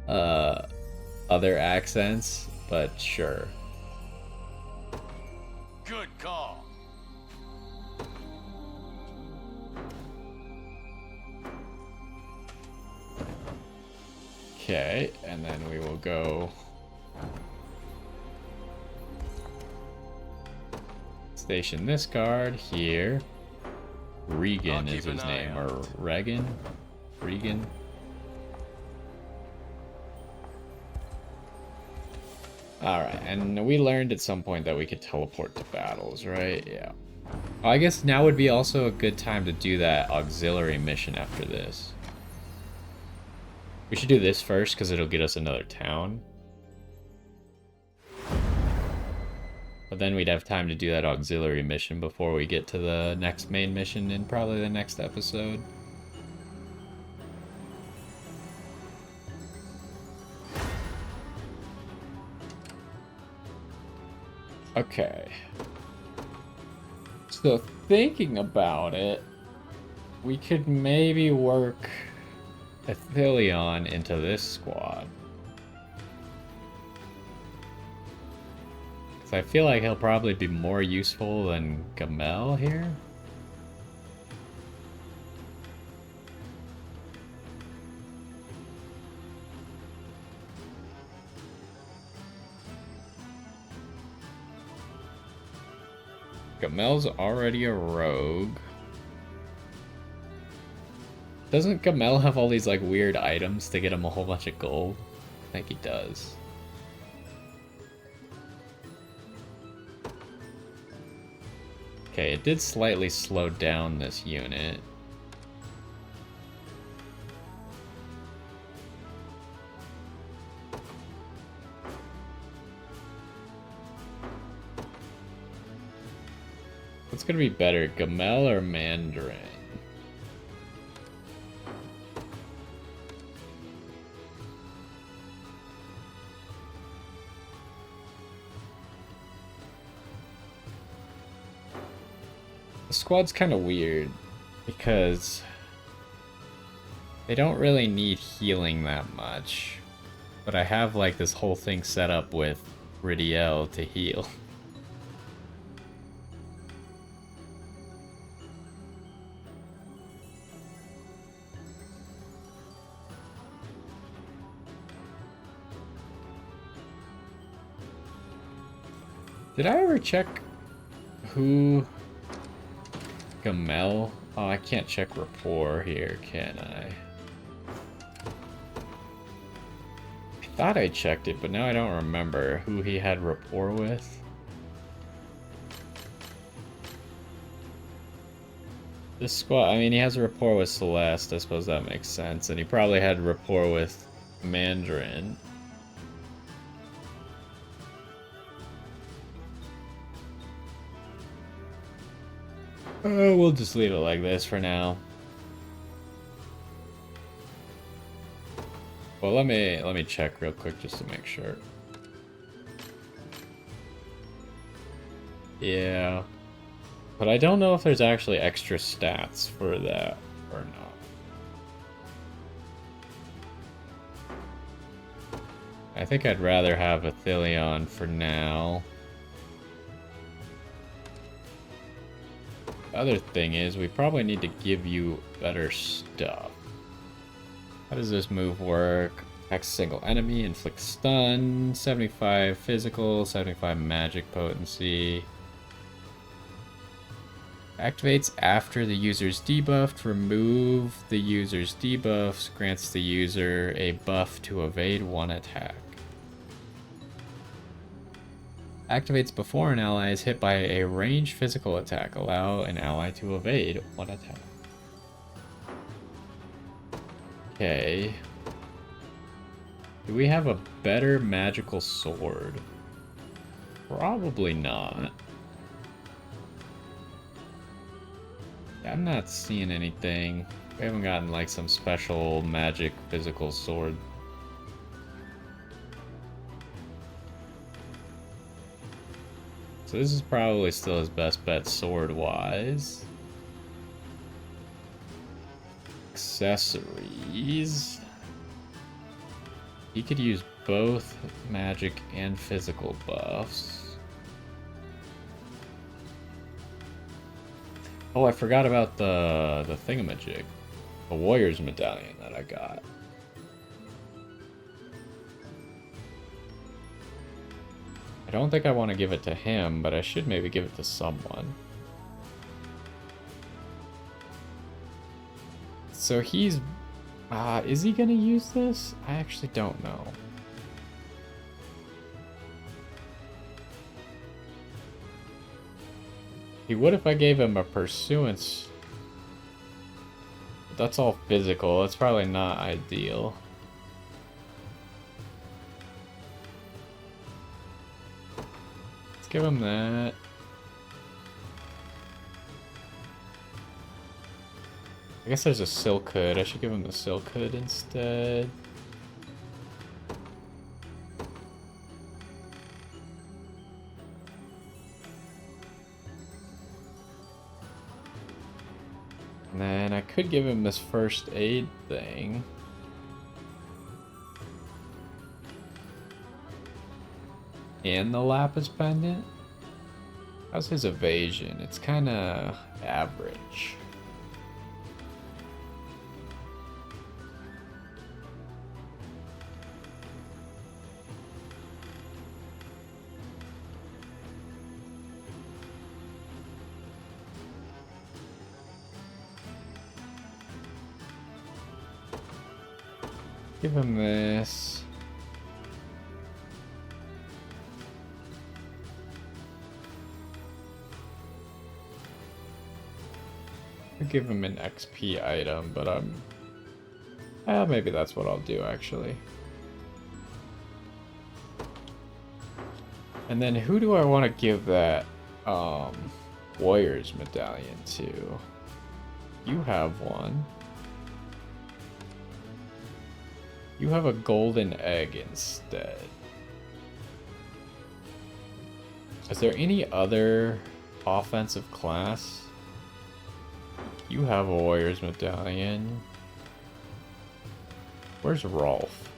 other accents, but sure. Good call. Okay, and then we will go station this guard here. Regan is his name, or Regan? Regan? Alright, and we learned at some point that we could teleport to battles, right? Yeah. I guess now would be also a good time to do that auxiliary mission after this. We should do this first, because it'll get us another town. But then we'd have time to do that auxiliary mission before we get to the next main mission in probably the next episode. Okay. So thinking about it, we could maybe work Ithilion into this squad. I feel like he'll probably be more useful than Gamel here. Gamel's already a rogue. Doesn't Gamel have all these like weird items to get him a whole bunch of gold? I think he does. Okay, it did slightly slow down this unit. What's gonna be better, Gamel or Mandarin? The squad's kind of weird because they don't really need healing that much, but I have like this whole thing set up with Ridiel to heal. Did I ever check who Gamel? Oh, I can't check rapport here, can I? I thought I checked it, but now I don't remember who he had rapport with. This squad, I mean, he has a rapport with Celeste, I suppose that makes sense, and he probably had rapport with Mandarin. We'll just leave it like this for now. Well, let me check real quick just to make sure. Yeah. But I don't know if there's actually extra stats for that or not. I think I'd rather have Ithilion for now. The other thing is, we probably need to give you better stuff. How does this move work? Attack single enemy, inflict stun, 75 physical, 75 magic potency. Activates after the user's debuffed. Remove the user's debuffs. Grants the user a buff to evade one attack. Activates before an ally is hit by a ranged physical attack. Allow an ally to evade one attack. Okay. Do we have a better magical sword? Probably not. I'm not seeing anything. We haven't gotten like some special magic physical sword. So this is probably still his best bet sword-wise. Accessories. He could use both magic and physical buffs. Oh, I forgot about the thingamajig. The warrior's medallion that I got. I don't think I want to give it to him, but I should maybe give it to someone. So he's... is he gonna use this? I actually don't know. He would if I gave him a pursuance. But that's all physical. That's probably not ideal. Let's give him that. I guess there's a silk hood. I should give him the silk hood instead. And then I could give him this first aid thing. And the lapis pendant. How's his evasion? It's kind of average. Give him this. I'll give him an XP item, but maybe that's what I'll do actually. And then who do I want to give that warrior's medallion to? You have one. You have a golden egg instead. Is there any other offensive class? You have a warrior's medallion. Where's Rolf?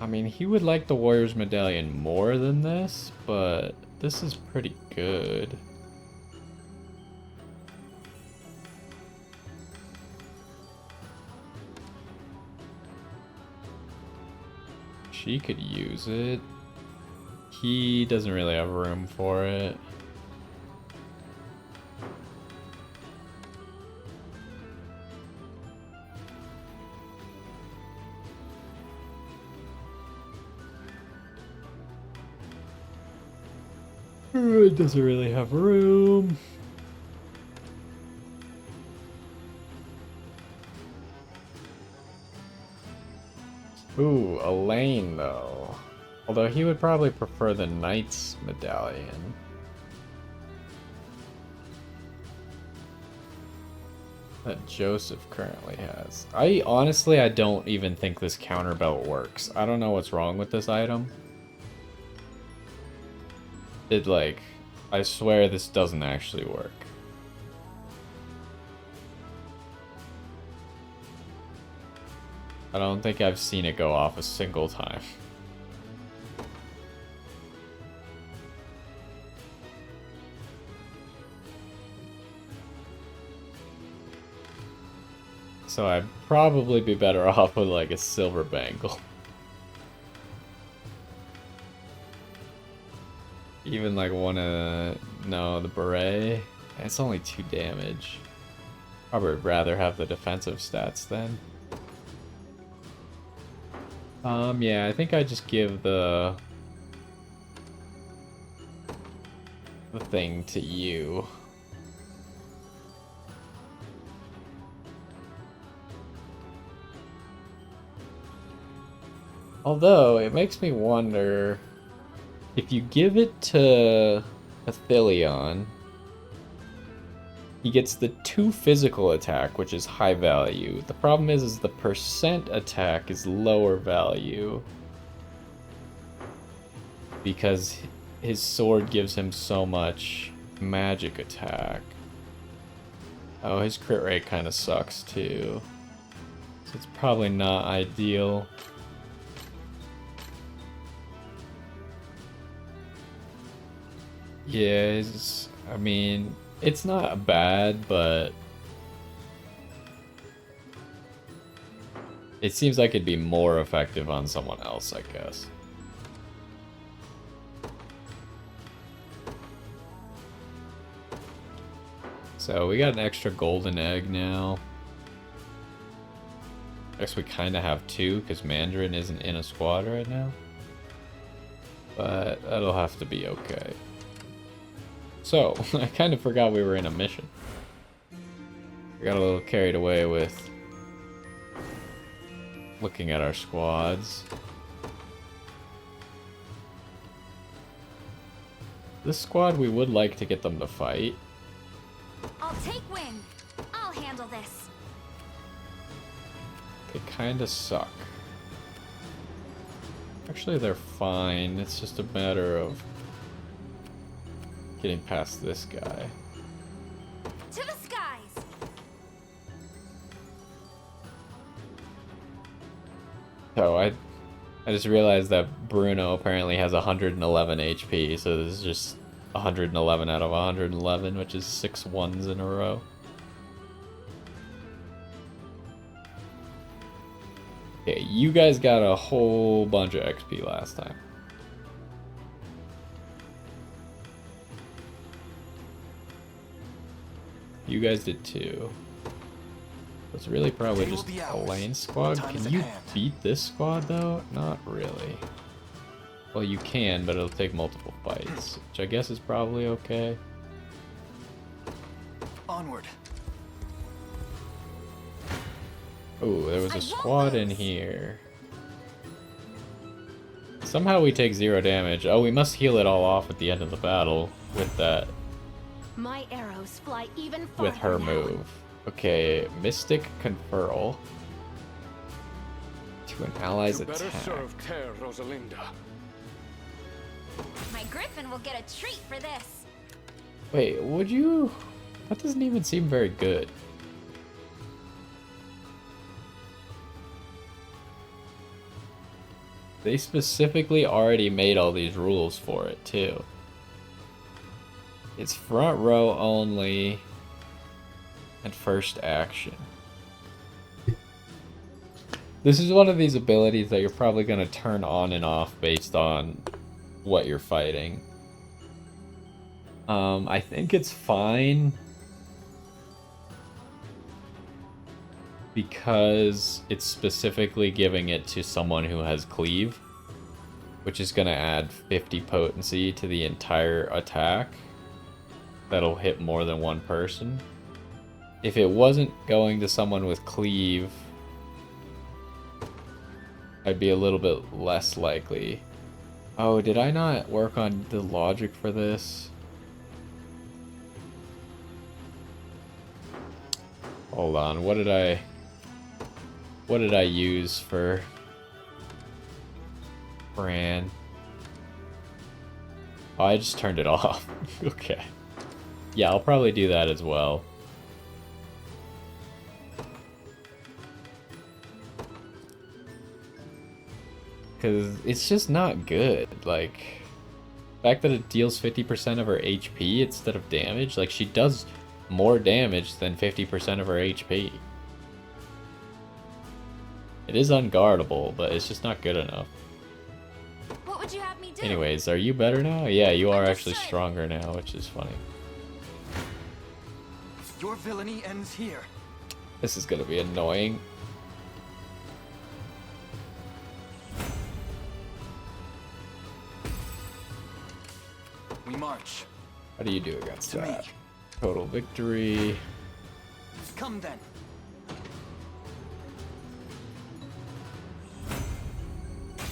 I mean, he would like the warrior's medallion more than this, but this is pretty good. She could use it. He doesn't really have room for it. It doesn't really have room. Ooh, Elaine though. Although he would probably prefer the Knight's medallion. That Joseph currently has. I don't even think this counter belt works. I don't know what's wrong with this item. I swear this doesn't actually work. I don't think I've seen it go off a single time. So I'd probably be better off with like a silver bangle. Even like one no, the beret. It's only 2 damage. Probably would rather have the defensive stats then. Yeah, I think I just give the thing to you. Although, it makes me wonder, if you give it to Ithilion, he gets the 2 physical attack, which is high value. The problem is the percent attack is lower value. Because his sword gives him so much magic attack. Oh, his crit rate kind of sucks too. So it's probably not ideal. Yeah, I mean, it's not bad, but it seems like it'd be more effective on someone else, I guess. So we got an extra golden egg now. I guess we kind of have 2 because Mandarin isn't in a squad right now. But that'll have to be okay. So, I kind of forgot we were in a mission. We got a little carried away with looking at our squads. This squad, we would like to get them to fight. I'll take win. I'll handle this. They kind of suck. Actually, they're fine. It's just a matter of getting past this guy. To the skies. So I just realized that Bruno apparently has 111 HP, so this is just 111 out of 111, which is 6 1s in a row. Okay, you guys got a whole bunch of XP last time. You guys did too. It's really probably just a lane squad. Can you beat this squad though? Not really. Well, you can, but it'll take multiple fights, which I guess is probably okay. Onward. Oh, there was a squad in here. Somehow we take 0 damage. Oh, we must heal it all off at the end of the battle with that. My arrows fly even farther With her now. move. Okay, Mystic Conferral. To an ally's You better attack. serve Ter, Rosalinda. My griffin will get a treat for this. Wait, would you... That doesn't even seem very good. They specifically already made all these rules for it, too. It's front row only, and first action. This is one of these abilities that you're probably going to turn on and off based on what you're fighting. I think it's fine because it's specifically giving it to someone who has cleave, which is going to add 50 potency to the entire attack. That'll hit more than one person. If it wasn't going to someone with cleave, I'd be a little bit less likely. Oh, did I not work on the logic for this? Hold on, what did I use for Bran? Oh, I just turned it off. Okay. Yeah, I'll probably do that as well. Because it's just not good. Like, the fact that it deals 50% of her HP instead of damage, like, she does more damage than 50% of her HP. It is unguardable, but it's just not good enough. What would you have me do? Anyways, are you better now? Yeah, you are actually Understood. stronger now, which is funny. Your villainy ends here. This is gonna be annoying. We march. How do you do against To me. that? Total victory. Come then.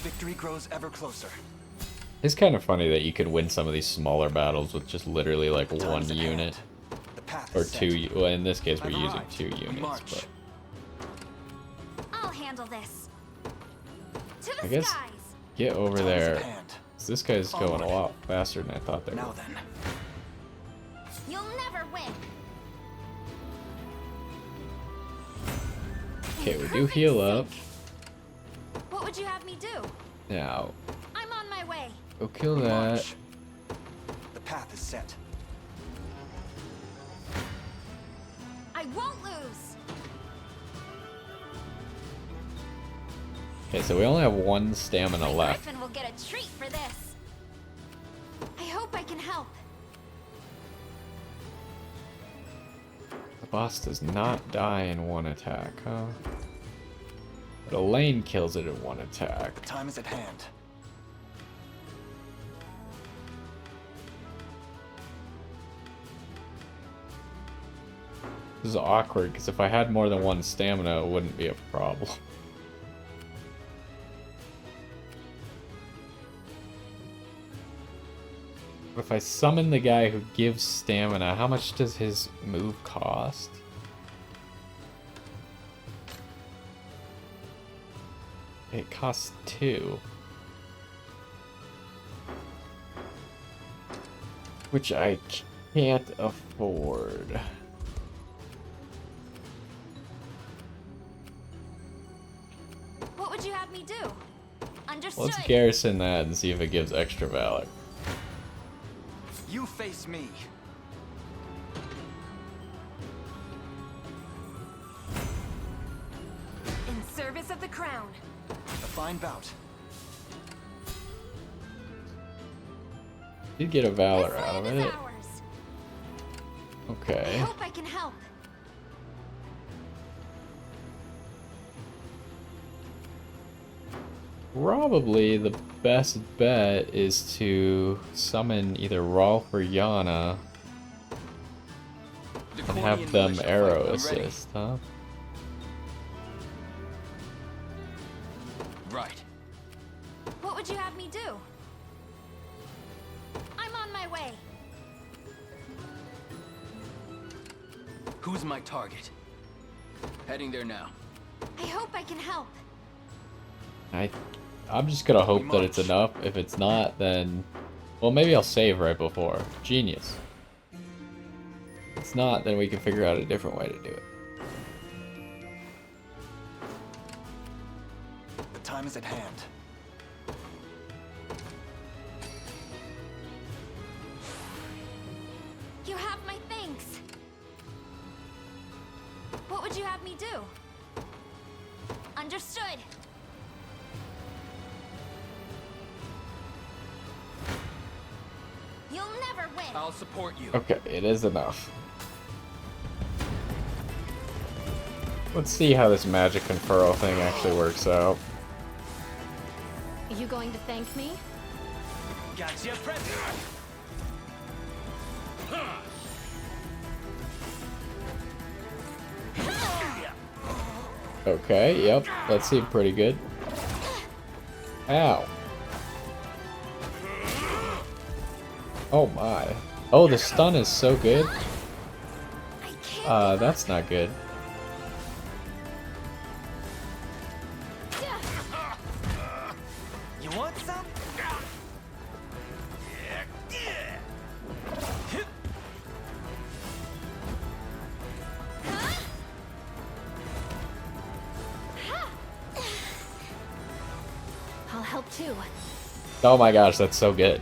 Victory grows ever closer. It's kind of funny that you could win some of these smaller battles with just literally like The time one is at unit. hand. The path Or is set. two, well in this case we're I've using arrived. 2 We units, march. but I'll handle this. To the I guess skies. get over Time is at there. hand. 'Cause this guy's going a Onward. lot faster than I thought they Now would. then. You'll never win. Okay, we do Perfect heal up. sync. What would you have me do? Now, I'm on my way. go kill We that. march. The path is set. I won't lose. Okay, so we only have 1 stamina My left. Griffin will get a treat for this. I hope I can help. The boss does not die in 1 attack, huh? But Elaine kills it in 1 attack. Time is at hand. This is awkward, because if I had more than 1 stamina, it wouldn't be a problem. But if I summon the guy who gives stamina, how much does his move cost? It costs 2. Which I can't afford. What would you have me do? Understood. Let's garrison that and see if it gives extra valor. You face me. In service of the crown. A fine bout. Did get a valor This out of land is it. ours. I Okay. hope I can help. Probably the best bet is to summon either Rolf or Yana and have them arrow assist, huh? Right. What would you have me do? I'm on my way. Who's my target? Heading there now. I hope I can help. I'm just gonna hope that it's march. enough. If it's not, then... Well, maybe I'll save right before. Genius. If it's not, then we can figure out a different way to do it. The time is at hand. You have my thanks. What would you have me do? Understood. You'll never win. I'll support you. Okay, it is enough. Let's see how this magic conferral thing actually works out. Are you going to thank me? Gotcha, present. Okay, yep, that seemed pretty good. Ow. Oh my. Oh, the stun is so good. I can't. That's not good. You want some? I'll help too. Oh my gosh, that's so good.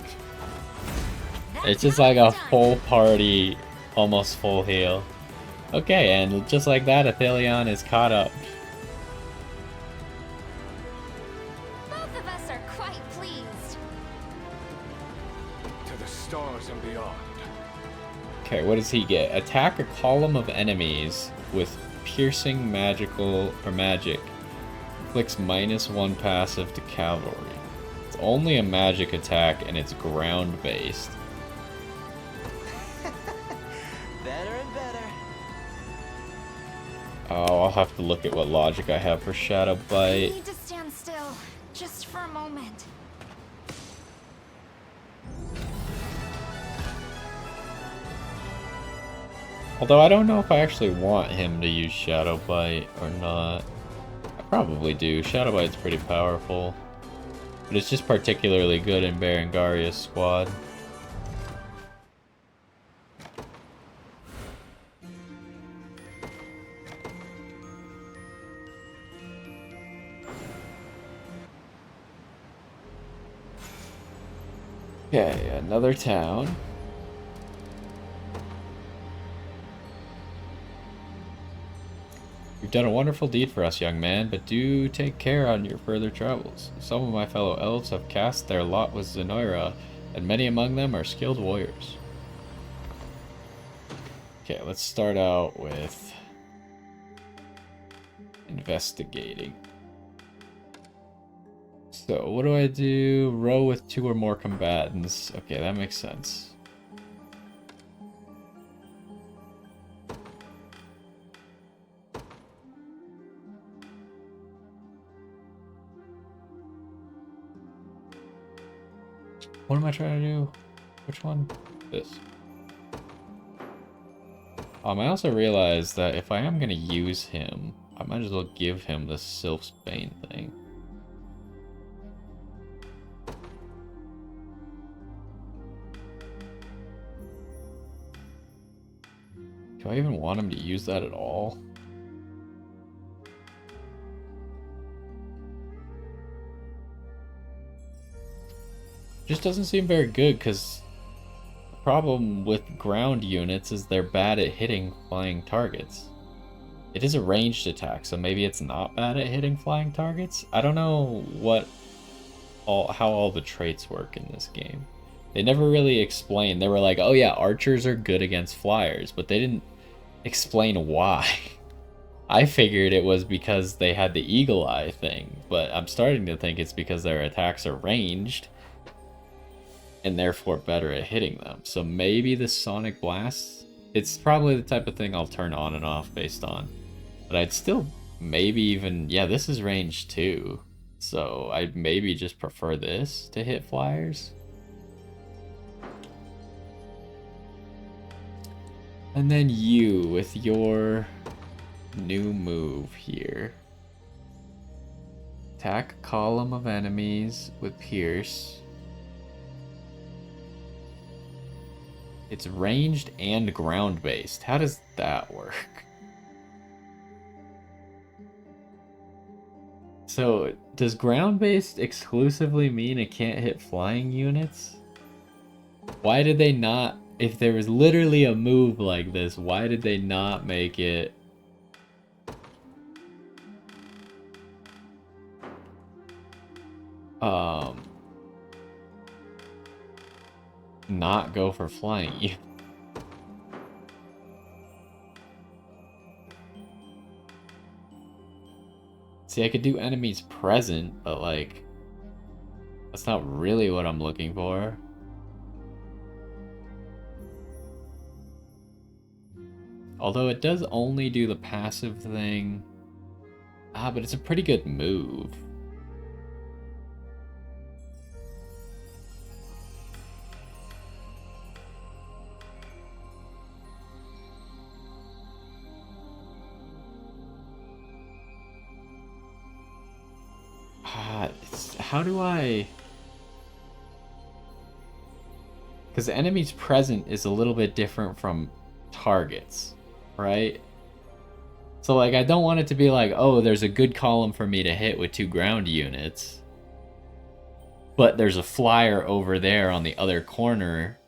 It's just like a full party, almost full heal. Okay, and just like that, Ithilion is caught up. Okay, what does he get? Attack a column of enemies with piercing magical or magic. Inflicts -1 passive to cavalry. It's only a magic attack and it's ground based. Better and better. Oh, I'll have to look at what logic I have for Shadow I Bite. need to stand still, just for a moment. Although I don't know if I actually want him to use Shadow Bite or not. I probably do. Shadow Bite's pretty powerful. But it's just particularly good in Berengaria's squad. Okay, another town. You've done a wonderful deed for us, young man, but do take care on your further travels. Some of my fellow elves have cast their lot with Zenoira, and many among them are skilled warriors. Okay, let's start out with investigating. So, what do I do? Row with 2 or more combatants. Okay, that makes sense. What am I trying to do? Which one? This. I also realized that if I am going to use him, I might as well give him the Sylph's Bane thing. Do I even want him to use that at all? Just doesn't seem very good, because the problem with ground units is they're bad at hitting flying targets. It is a ranged attack, so maybe it's not bad at hitting flying targets? I don't know how all the traits work in this game. They never really explained. They were like, oh yeah, archers are good against flyers, but they didn't explain why. I figured it was because they had the eagle eye thing, but I'm starting to think it's because their attacks are ranged and therefore better at hitting them. So maybe the Sonic Blast, it's probably the type of thing I'll turn on and off based on. But I'd still maybe even, yeah, this is range 2. So I'd maybe just prefer this to hit flyers. And then you with your new move here. Attack a column of enemies with Pierce. It's ranged and ground based. How does that work? So, does ground based exclusively mean it can't hit flying units? Why did they not, if there was literally a move like this, why did they not make it not go for flying units? See, I could do enemies present, but like, that's not really what I'm looking for. Although it does only do the passive thing. But it's a pretty good move. How do I... Because enemies present is a little bit different from targets, right? So like, I don't want it to be like, oh, there's a good column for me to hit with 2 ground units, but there's a flyer over there on the other corner,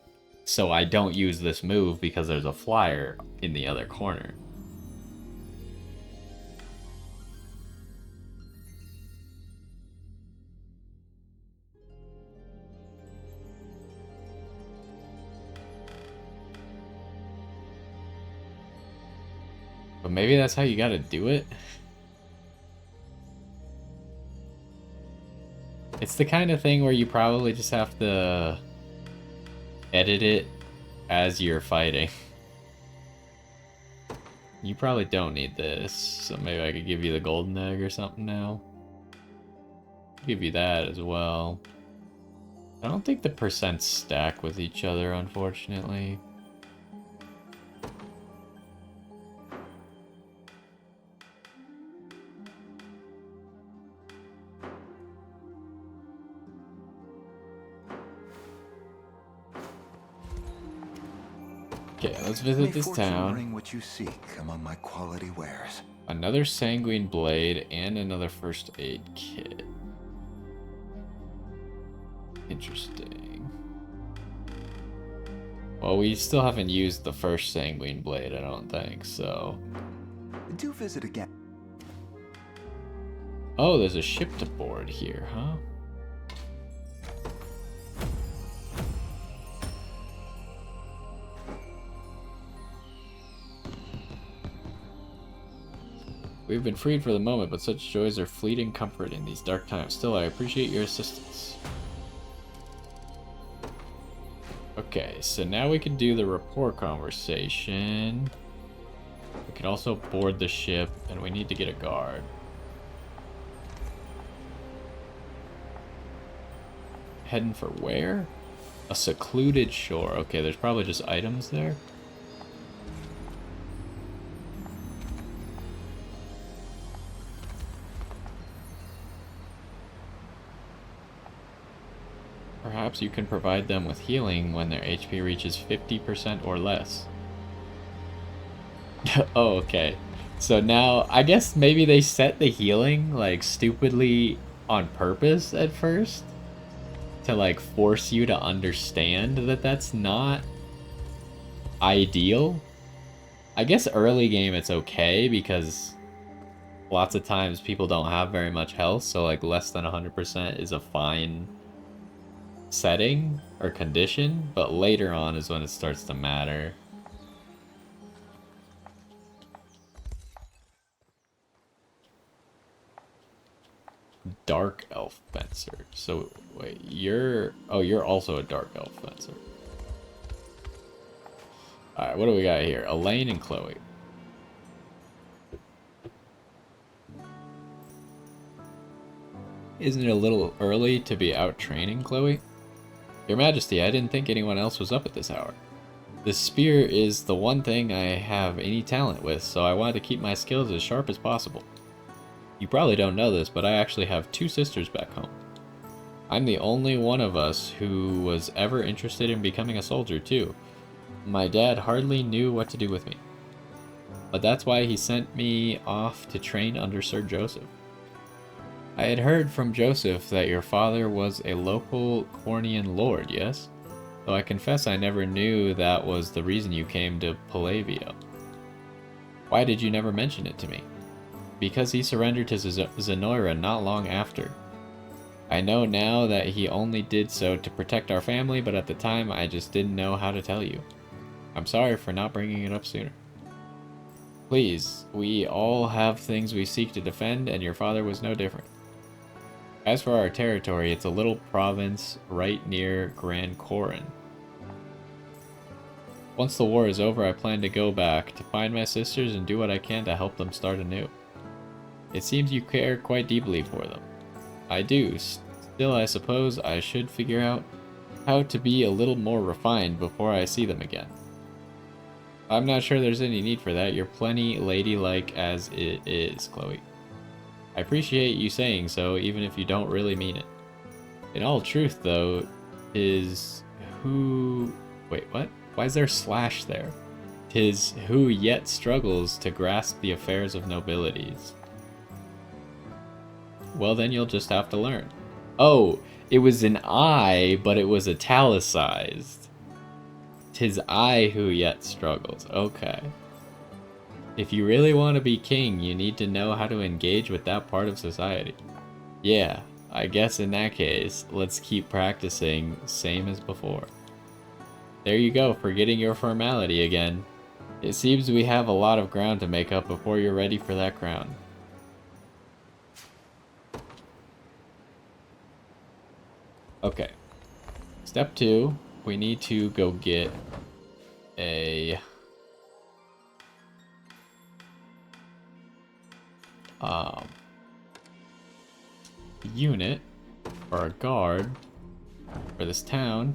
so I don't use this move because there's a flyer in the other corner. But maybe that's how you gotta do it? It's the kind of thing where you probably just have to edit it as you're fighting. You probably don't need this, so maybe I could give you the golden egg or something now. Give you that as well. I don't think the percents stack with each other, unfortunately. Okay, let's visit this town. Bring what you seek among my quality wares. Another sanguine blade and another first aid kit. Interesting. Well, we still haven't used the first sanguine blade, I don't think, so... Do visit again. Oh, there's a ship to board here, huh? We've been freed for the moment, but such joys are fleeting comfort in these dark times. Still, I appreciate your assistance. Okay, so now we can do the rapport conversation. We can also board the ship, and we need to get a guard. Heading for where? A secluded shore. Okay, there's probably just items there. Perhaps you can provide them with healing when their HP reaches 50% or less. Oh, okay. So now, I guess maybe they set the healing, like, stupidly on purpose at first. To, like, force you to understand that that's not ideal. I guess early game it's okay, because lots of times people don't have very much health, so, like, less than 100% is a fine setting or condition, but later on is when it starts to matter. Dark elf fencer. So wait, you're also a dark elf fencer. Alright, what do we got here? Elaine and Chloe. Isn't it a little early to be out training, Chloe? Your Majesty, I didn't think anyone else was up at this hour. The spear is the one thing I have any talent with, so I wanted to keep my skills as sharp as possible. You probably don't know this, but I actually have 2 sisters back home. I'm the only one of us who was ever interested in becoming a soldier, too. My dad hardly knew what to do with me. But that's why he sent me off to train under Sir Joseph. I had heard from Joseph that your father was a local Cornian lord, yes? Though I confess I never knew that was the reason you came to Palavia. Why did you never mention it to me? Because he surrendered to Zenoira not long after. I know now that he only did so to protect our family, but at the time I just didn't know how to tell you. I'm sorry for not bringing it up sooner. Please, we all have things we seek to defend, and your father was no different. As for our territory, it's a little province right near Grand Corin. Once the war is over, I plan to go back, to find my sisters and do what I can to help them start anew. It seems you care quite deeply for them. I do. Still, I suppose I should figure out how to be a little more refined before I see them again. I'm not sure there's any need for that. You're plenty ladylike as it is, Chloe. I appreciate you saying so, even if you don't really mean it. In all truth, though, is who... Wait, what? Why is there a slash there? 'Tis who yet struggles to grasp the affairs of nobilities. Well, then you'll just have to learn. Oh, it was an I, but it was italicized. 'Tis I who yet struggles. Okay. If you really want to be king, you need to know how to engage with that part of society. Yeah, I guess in that case, let's keep practicing, same as before. There you go, forgetting your formality again. It seems we have a lot of ground to make up before you're ready for that crown. Okay. Step 2, we need to go get a unit or a guard for this town.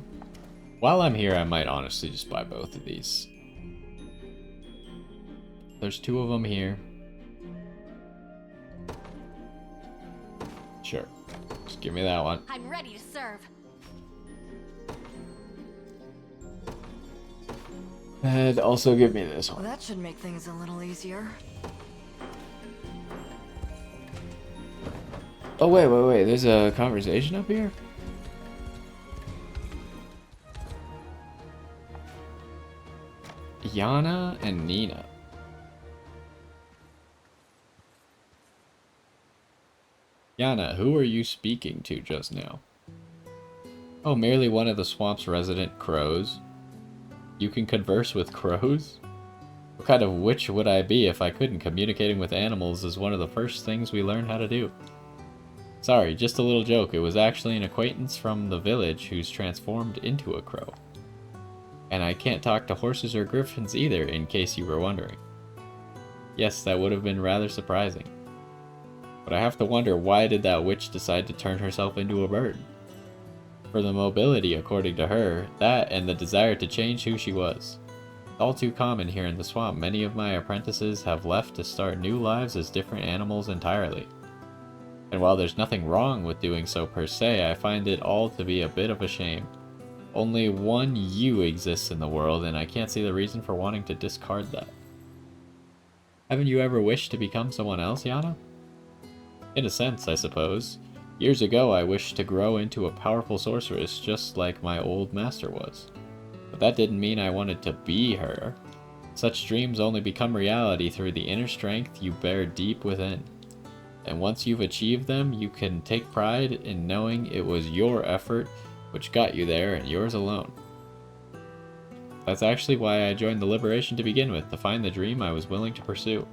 While I'm here, I might honestly just buy both of these. There's 2 of them here. Sure. Just give me that one. I'm ready to serve. And also give me this one. Well, that should make things a little easier. Oh, wait. There's a conversation up here? Yana and Nina. Yana, who are you speaking to just now? Oh, merely one of the swamp's resident crows. You can converse with crows? What kind of witch would I be if I couldn't? Communicating with animals is one of the first things we learn how to do. Sorry, just a little joke. It was actually an acquaintance from the village who's transformed into a crow. And I can't talk to horses or griffins either, in case you were wondering. Yes, that would have been rather surprising. But I have to wonder, why did that witch decide to turn herself into a bird? For the mobility, according to her, that and the desire to change who she was. It's all too common here in the swamp. Many of my apprentices have left to start new lives as different animals entirely. And while there's nothing wrong with doing so per se, I find it all to be a bit of a shame. Only one you exists in the world, and I can't see the reason for wanting to discard that. Haven't you ever wished to become someone else, Yana? In a sense, I suppose. Years ago, I wished to grow into a powerful sorceress just like my old master was. But that didn't mean I wanted to be her. Such dreams only become reality through the inner strength you bear deep within. And once you've achieved them, you can take pride in knowing it was your effort which got you there, and yours alone. That's actually why I joined the Liberation to begin with, to find the dream I was willing to pursue.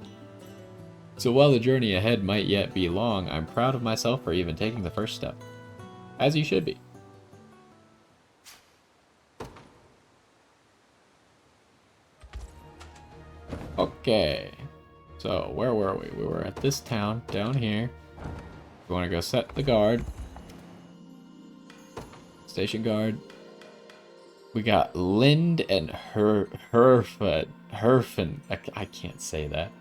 So while the journey ahead might yet be long, I'm proud of myself for even taking the first step. As you should be. Okay. So, where were we? We were at this town, down here. We want to go set the guard. Station guard. We got Lind and Herfen. I can't say that.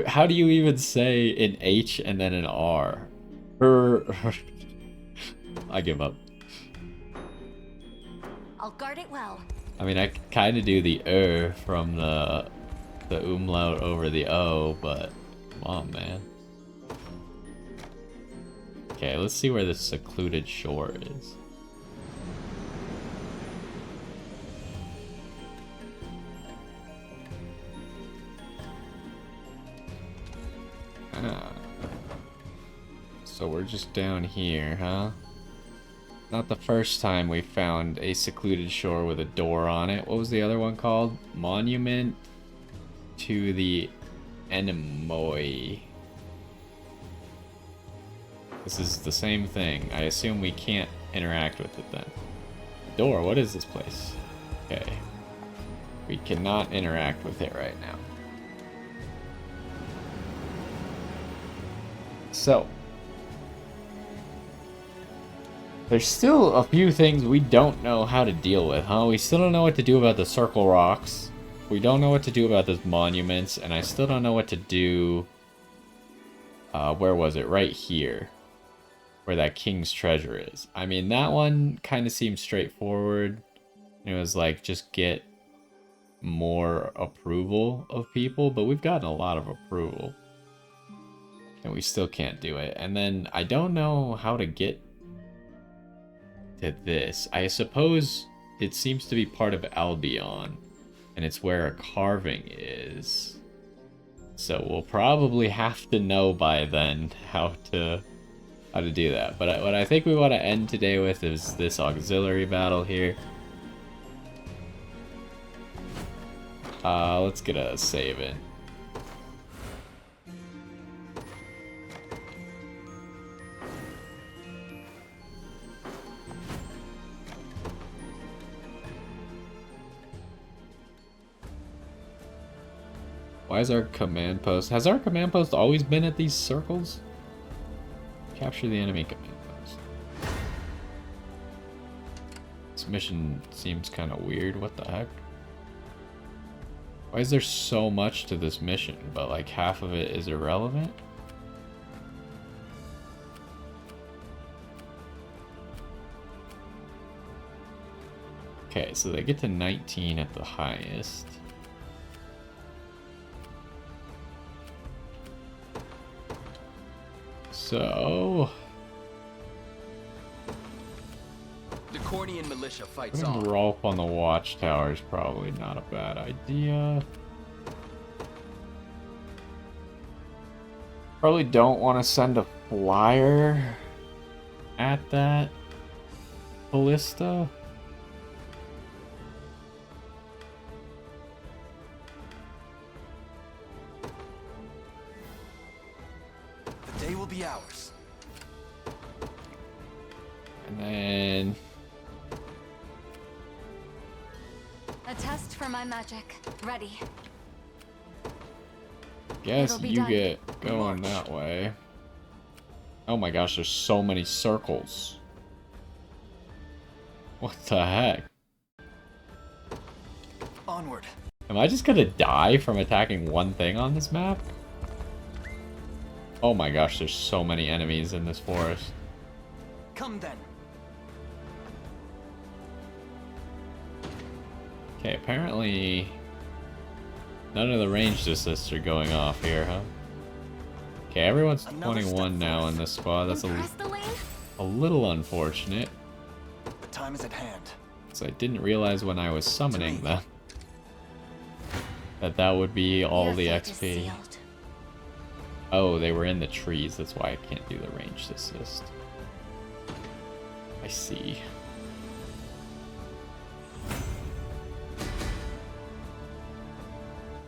How do you even say an H and then an R? I give up. I'll guard it well. I mean, I kind of do the from the umlaut over the O, but come on, man. Okay, let's see where this secluded shore is. So we're just down here, huh? Not the first time we found a secluded shore with a door on it. What was the other one called? Monument to the Enemy. This is the same thing. I assume we can't interact with it then. Door, what is this place? Okay. We cannot interact with it right now. So, there's still a few things we don't know how to deal with, huh? We still don't know what to do about the circle rocks. We don't know what to do about those monuments, and I still don't know what to do... where was it? Right here. Where that king's treasure is. I mean, that one kind of seems straightforward. It was like, just get more approval of people, but we've gotten a lot of approval. And we still can't do it. And then, I don't know how to get to this. I suppose it seems to be part of Albion, and it's where a carving is. So we'll probably have to know by then how to do that. But what I think we want to end today with is this auxiliary battle here. Let's get a save in. Why is our command post? Has our command post always been at these circles? Capture the enemy command post. This mission seems kind of weird. What the heck? Why is there so much to this mission, but like half of it is irrelevant? Okay, so they get to 19 at the highest. So The Cornian militia fights putting on. Rolf on the watchtower is probably not a bad idea. Probably don't want to send a flyer at that ballista. The day will be ours. And then A test for my magic. Ready. guess It'll be you done. get going March. that way. Oh my gosh, there's so many circles. What the heck? Onward. Am I just gonna die from attacking one thing on this map? Oh my gosh, there's so many enemies in this forest. Come then. Okay, apparently none of the ranged assists are going off here, huh? Okay, everyone's Another 21 step now forth. in this squad. That's Impress the lane? a little unfortunate. The time is at hand. So I didn't realize when I was summoning me. them that would be all Your the fate is XP. sealed. Oh, they were in the trees. That's why I can't do the ranged assist. I see.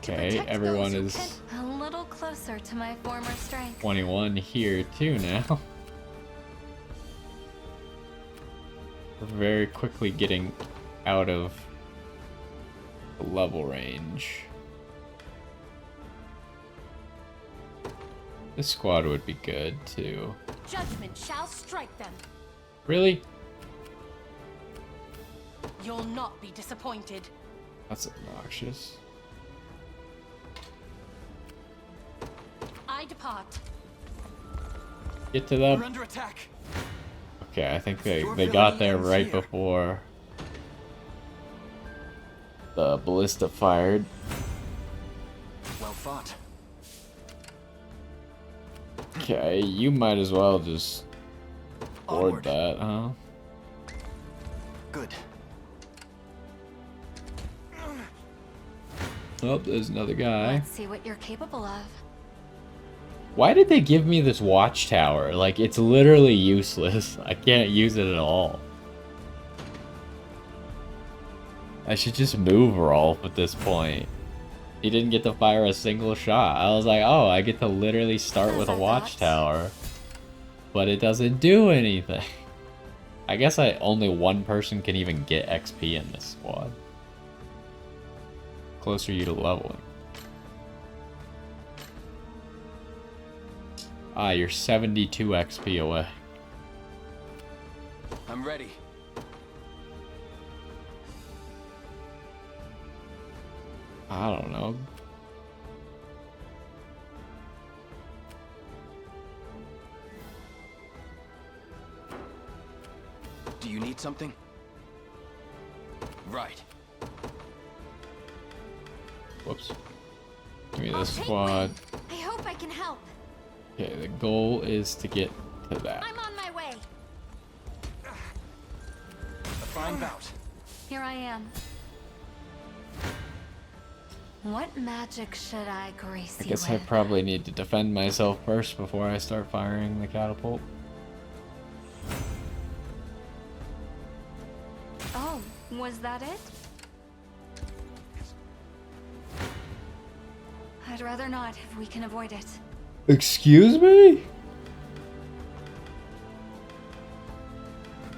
To Okay, protect everyone those who is can- a little closer to my former strength. 21 here too now. We're very quickly getting out of the level range. This squad would be good too. Judgment shall strike them. Really? You'll not be disappointed. That's obnoxious. I depart. Get to We're them. under attack. Okay, I think they Your got villainy there ends right here. before the ballista fired. Well fought. Okay, you might as well just board Onward. that, huh? Good. Oh, there's another guy. Let's see what you're capable of. Why did they give me this watchtower? Like, it's literally useless. I can't use it at all. I should just move Rolf at this point. He didn't get to fire a single shot. I was like, oh, I get to literally start Those with a are watchtower. But it doesn't do anything. I guess only one person can even get XP in this squad. Closer you to leveling. Ah, you're 72 XP away. I'm ready. I don't know. Do you need something? Right. Whoops. Give me I'll this take squad. wing. I hope I can help. Okay, the goal is to get to that. I'm on my way. A fine bout. Here I am. What magic should I grace I you guess I with? probably need to defend myself first before I start firing the catapult. Oh, was that it? I'd rather not if we can avoid it. Excuse me?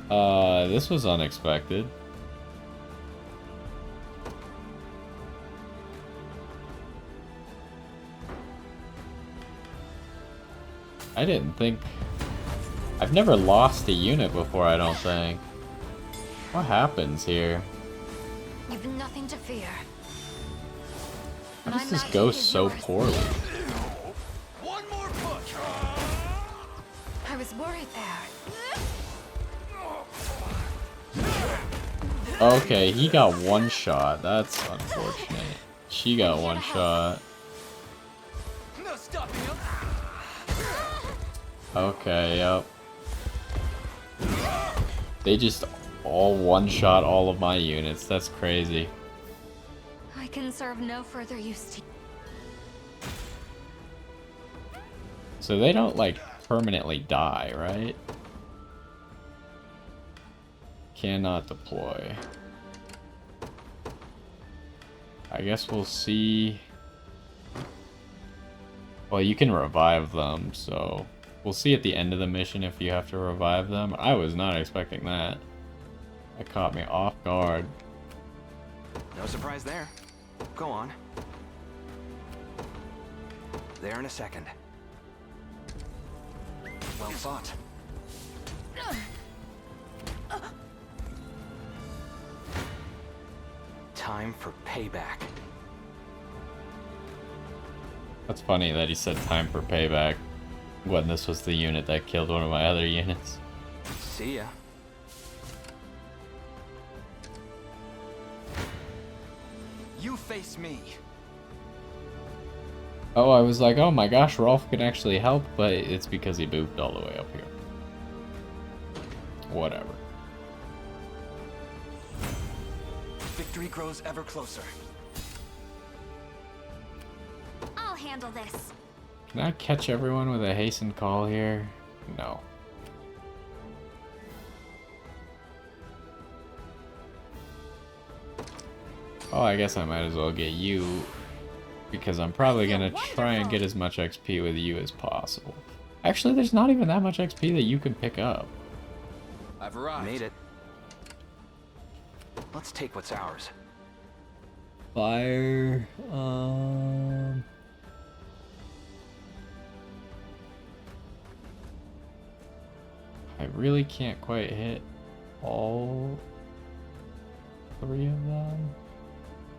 This was unexpected. I didn't think... I've never lost a unit before, I don't think. What happens here? You've nothing to fear. How My does this magic go is so yours. poorly? One more push. I was worried there. Okay, he got one shot. That's unfortunate. She got one shot. No stopping him. Okay, yep. They just all one-shot all of my units. That's crazy. I can serve no further use to So they don't, like, permanently die, right? Cannot deploy. I guess we'll see. Well, you can revive them, so we'll see at the end of the mission if you have to revive them. I was not expecting that. That caught me off guard. No surprise there. Go on. There in a second. Well fought. Time for payback. That's funny that he said time for payback when this was the unit that killed one of my other units. See ya. You face me. Oh, I was like, oh my gosh, Rolf can actually help, but it's because he moved all the way up here. Whatever. Victory grows ever closer. I'll handle this. Can I catch everyone with a hastened call here? No. Oh, I guess I might as well get you, because I'm probably gonna try and get as much XP with you as possible. Actually, there's not even that much XP that you can pick up. I've arrived. Made it. Let's take what's ours. Fire, I really can't quite hit all three of them.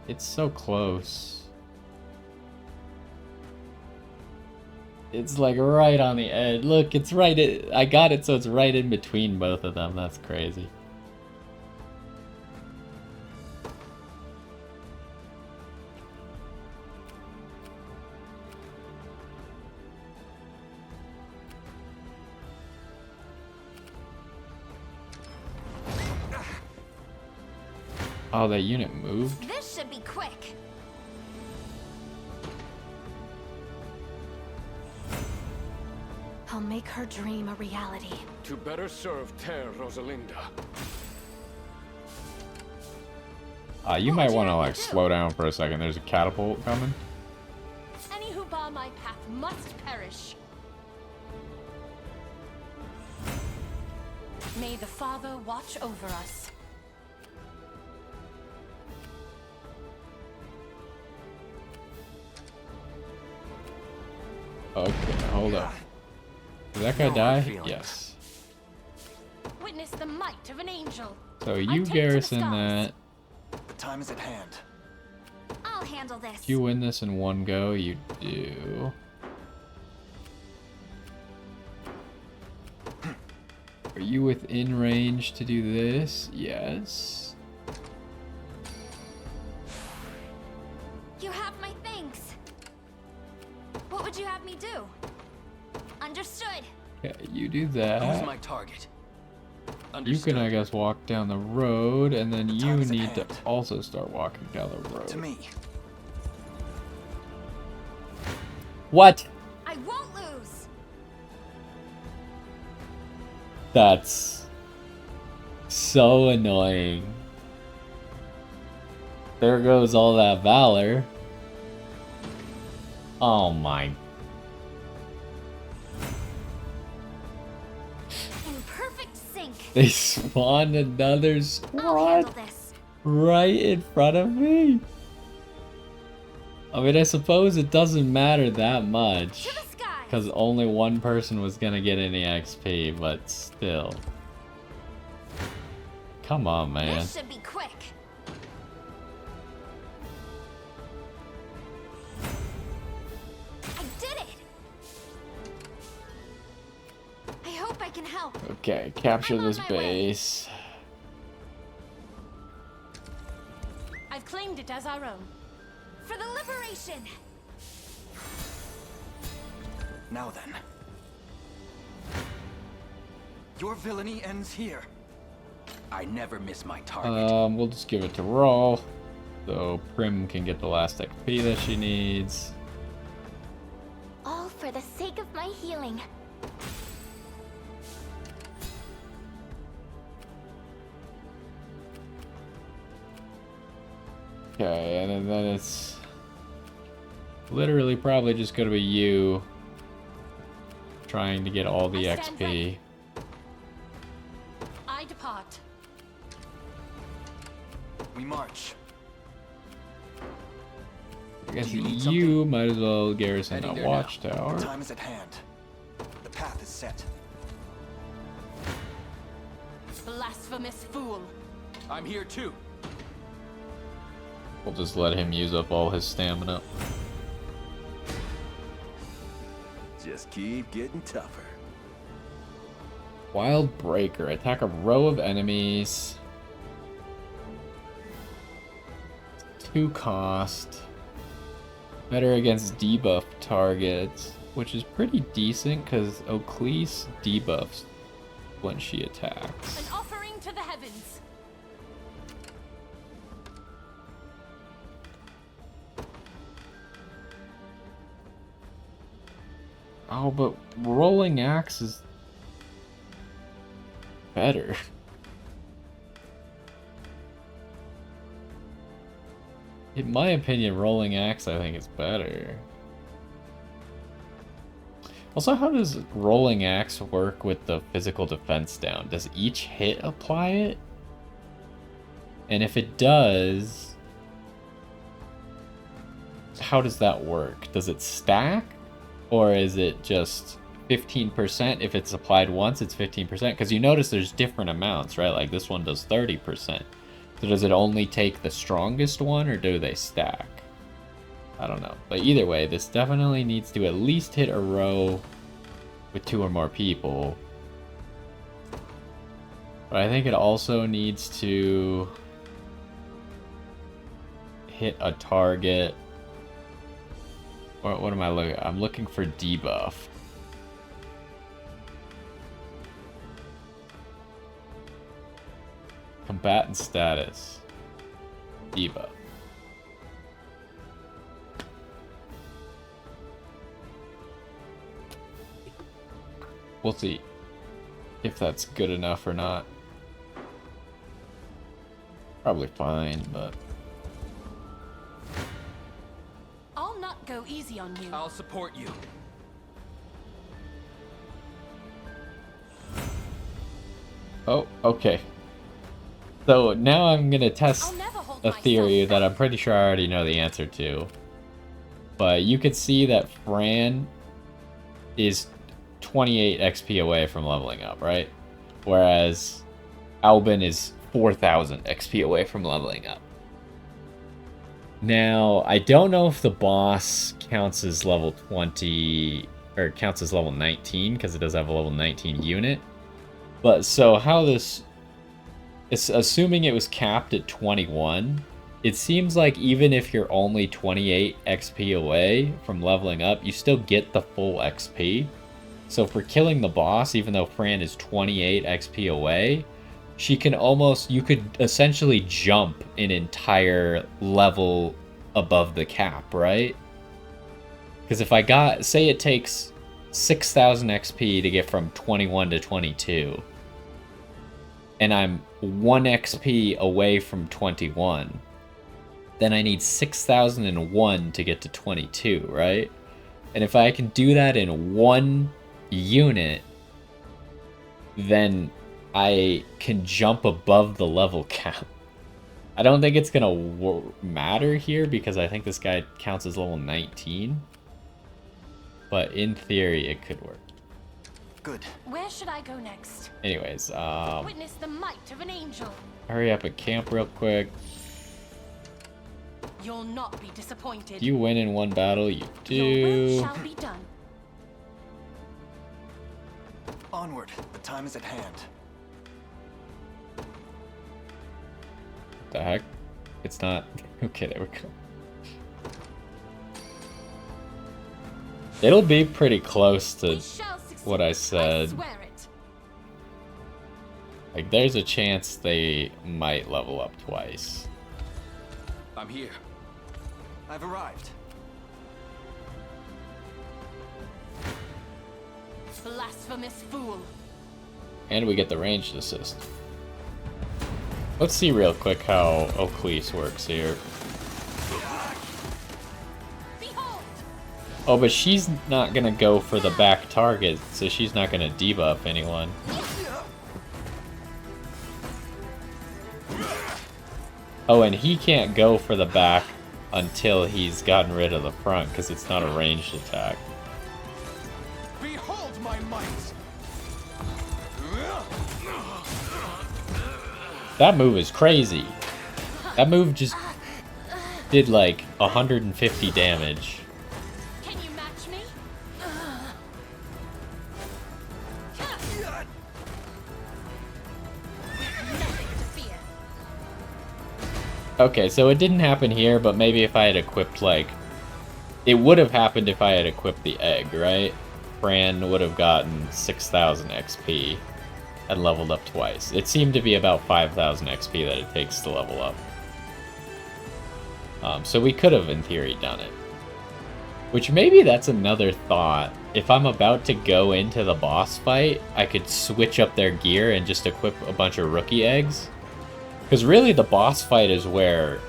It's so close. It's like right on the edge. Look, it's right I got it so it's right in between both of them. That's crazy. Oh, that unit moved? This should be quick. I'll make her dream a reality. To better serve Ter Rosalinda. You might want to like slow down for a second. There's a catapult coming. Any who bar my path must perish. May the Father watch over us. Okay, hold up. Did that guy die? Yes. Witness the might of an angel. So you garrison that. The time is at hand. I'll handle this. If you win this in one go, you do. Are you within range to do this? Yes. You have my thanks. What would you have me do? Understood. Okay, you do that. Who's my target? You can, I guess, walk down the road, and then you time is at need to hand. also start walking down the road. To me. What? I won't lose. That's so annoying. There goes all that valor. Oh my. In perfect sync. They spawned another I'll squad handle this. right in front of me. I mean, I suppose it doesn't matter that much. To the sky. Because only one person was gonna get any XP, but still. Come on, man. This should be quick. I did it. I hope I can help. Okay, capture I'm on this my way. base. I've claimed it as our own. For the liberation. Now then. Your villainy ends here. I never miss my target. We'll just give it to Raw, so Prim can get the last XP that she needs. All for the sake of my healing. Okay, and then it's literally probably just gonna be you trying to get all the I stand XP. ready. I depart. We march. I guess Do you need you might as well garrison Heading that there now. watchtower. The time is at hand. The path is set. Blasphemous fool. I'm here too. We'll just let him use up all his stamina. Just keep getting tougher. Wild Breaker. Attack a row of enemies. 2 cost. Better against debuff targets, which is pretty decent because Oakley's debuffs when she attacks. An offering to the heavens. Oh, but Rolling Axe is better. In my opinion, Rolling Axe I think is better. Also, how does Rolling Axe work with the physical defense down? Does each hit apply it? And if it does, how does that work? Does it stack? Or is it just 15%? If it's applied once, it's 15%. Because you notice there's different amounts, right? Like this one does 30%. So does it only take the strongest one, or do they stack? I don't know. But either way, this definitely needs to at least hit a row with 2 or more people. But I think it also needs to hit a target. What am I looking at? I'm looking for debuff. Combatant status. Debuff. We'll see if that's good enough or not. Probably fine, but... I'll not go easy on you. I'll support you. Oh, okay. So now I'm gonna test I'll never hold a theory myself that I'm pretty sure I already know the answer to. But you could see that Fran is 28 XP away from leveling up, right? Whereas Albin is 4,000 XP away from leveling up. Now, I don't know if the boss counts as level 20 or counts as level 19 because it does have a level 19 unit. But so how this... It's assuming it was capped at 21. It seems like even if you're only 28 XP away from leveling up, you still get the full XP. So for killing the boss, even though Fran is 28 XP away, she can almost, you could essentially jump an entire level above the cap, right? Because if I got, say it takes 6,000 XP to get from 21 to 22, and I'm 1 XP away from 21, then I need 6,001 to get to 22, right? And if I can do that in one unit, then I can jump above the level cap. I don't think it's gonna matter here because I think this guy counts as level 19. But in theory, it could work. Good. Where should I go next? Anyways, Witness the might of an angel. hurry up and camp real quick. You'll not be disappointed. You win in one battle, you Your will do. shall be done. Onward. The time is at hand. The heck? It's not. Okay, there we go. It'll be pretty close to We shall succeed. what I said. I swear it. Like, there's a chance they might level up twice. I'm here. I've arrived. Blasphemous fool. And we get the ranged assist. Let's see real quick how O'Cleese works here. Behold! Oh, but she's not gonna go for the back target, so she's not gonna debuff anyone. Oh, and he can't go for the back until he's gotten rid of the front, because it's not a ranged attack. Behold my might! That move is crazy. That move just did like 150 damage. Can you match me? Nothing to fear. Okay, so it didn't happen here, but maybe if I had equipped, like... It would have happened if I had equipped the egg, right? Fran would have gotten 6,000 XP and leveled up twice. It seemed to be about 5,000 XP that it takes to level up. So we could have, in theory, done it. Which maybe that's another thought. If I'm about to go into the boss fight, I could switch up their gear and just equip a bunch of rookie eggs. Because really the boss fight is where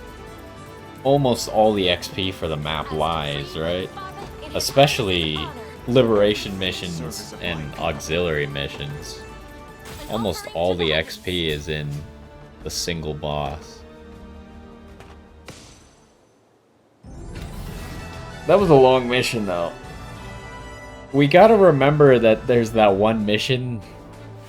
almost all the XP for the map lies, right? Especially liberation missions and auxiliary missions. Almost all the XP is in the single boss. That was a long mission though. We gotta remember that there's that one mission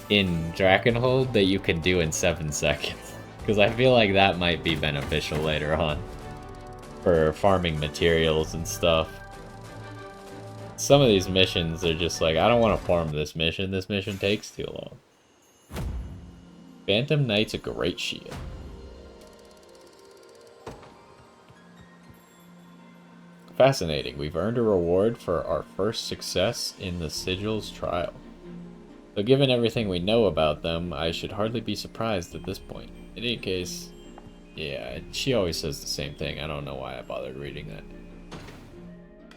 in Drakenhold that you can do in 7 seconds. Because I feel like that might be beneficial later on. For farming materials and stuff. Some of these missions are just like, I don't want to farm this mission. This mission takes too long. Phantom Knight's a great shield. Fascinating. We've earned a reward for our first success in the Sigil's trial. Though given everything we know about them, I should hardly be surprised at this point. In any case, yeah, she always says the same thing. I don't know why I bothered reading that.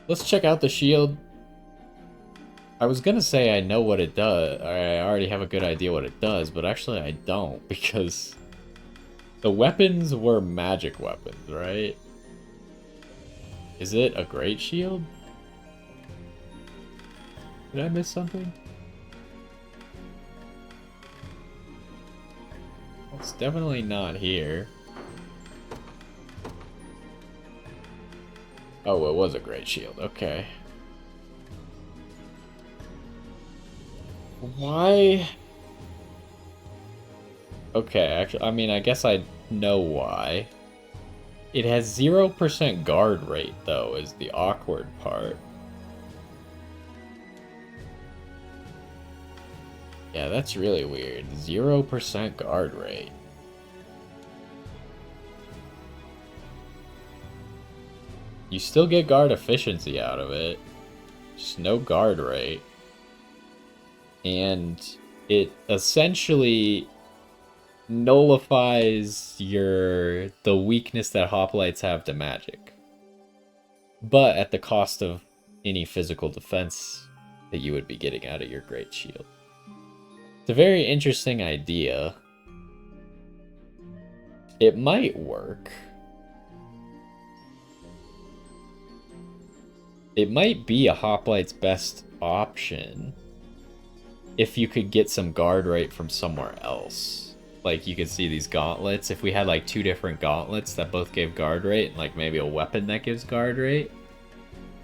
Let's check out the shield. I was gonna say I know what it does, or I already have a good idea what it does, but actually I don't, because the weapons were magic weapons, right? Is it a great shield? Did I miss something? It's definitely not here. Oh, it was a great shield. Okay. Why? Okay, actually, I mean, I guess I know why. It has 0% guard rate, though, is the awkward part. Yeah, that's really weird. 0% guard rate. You still get guard efficiency out of it. Just no guard rate. And it essentially nullifies the weakness that hoplites have to magic. But at the cost of any physical defense that you would be getting out of your great shield. It's a very interesting idea. It might work. it might be a hoplite's best option if you could get some guard rate from somewhere else. Like, you could see these gauntlets. If we had like 2 different gauntlets that both gave guard rate, and like maybe a weapon that gives guard rate,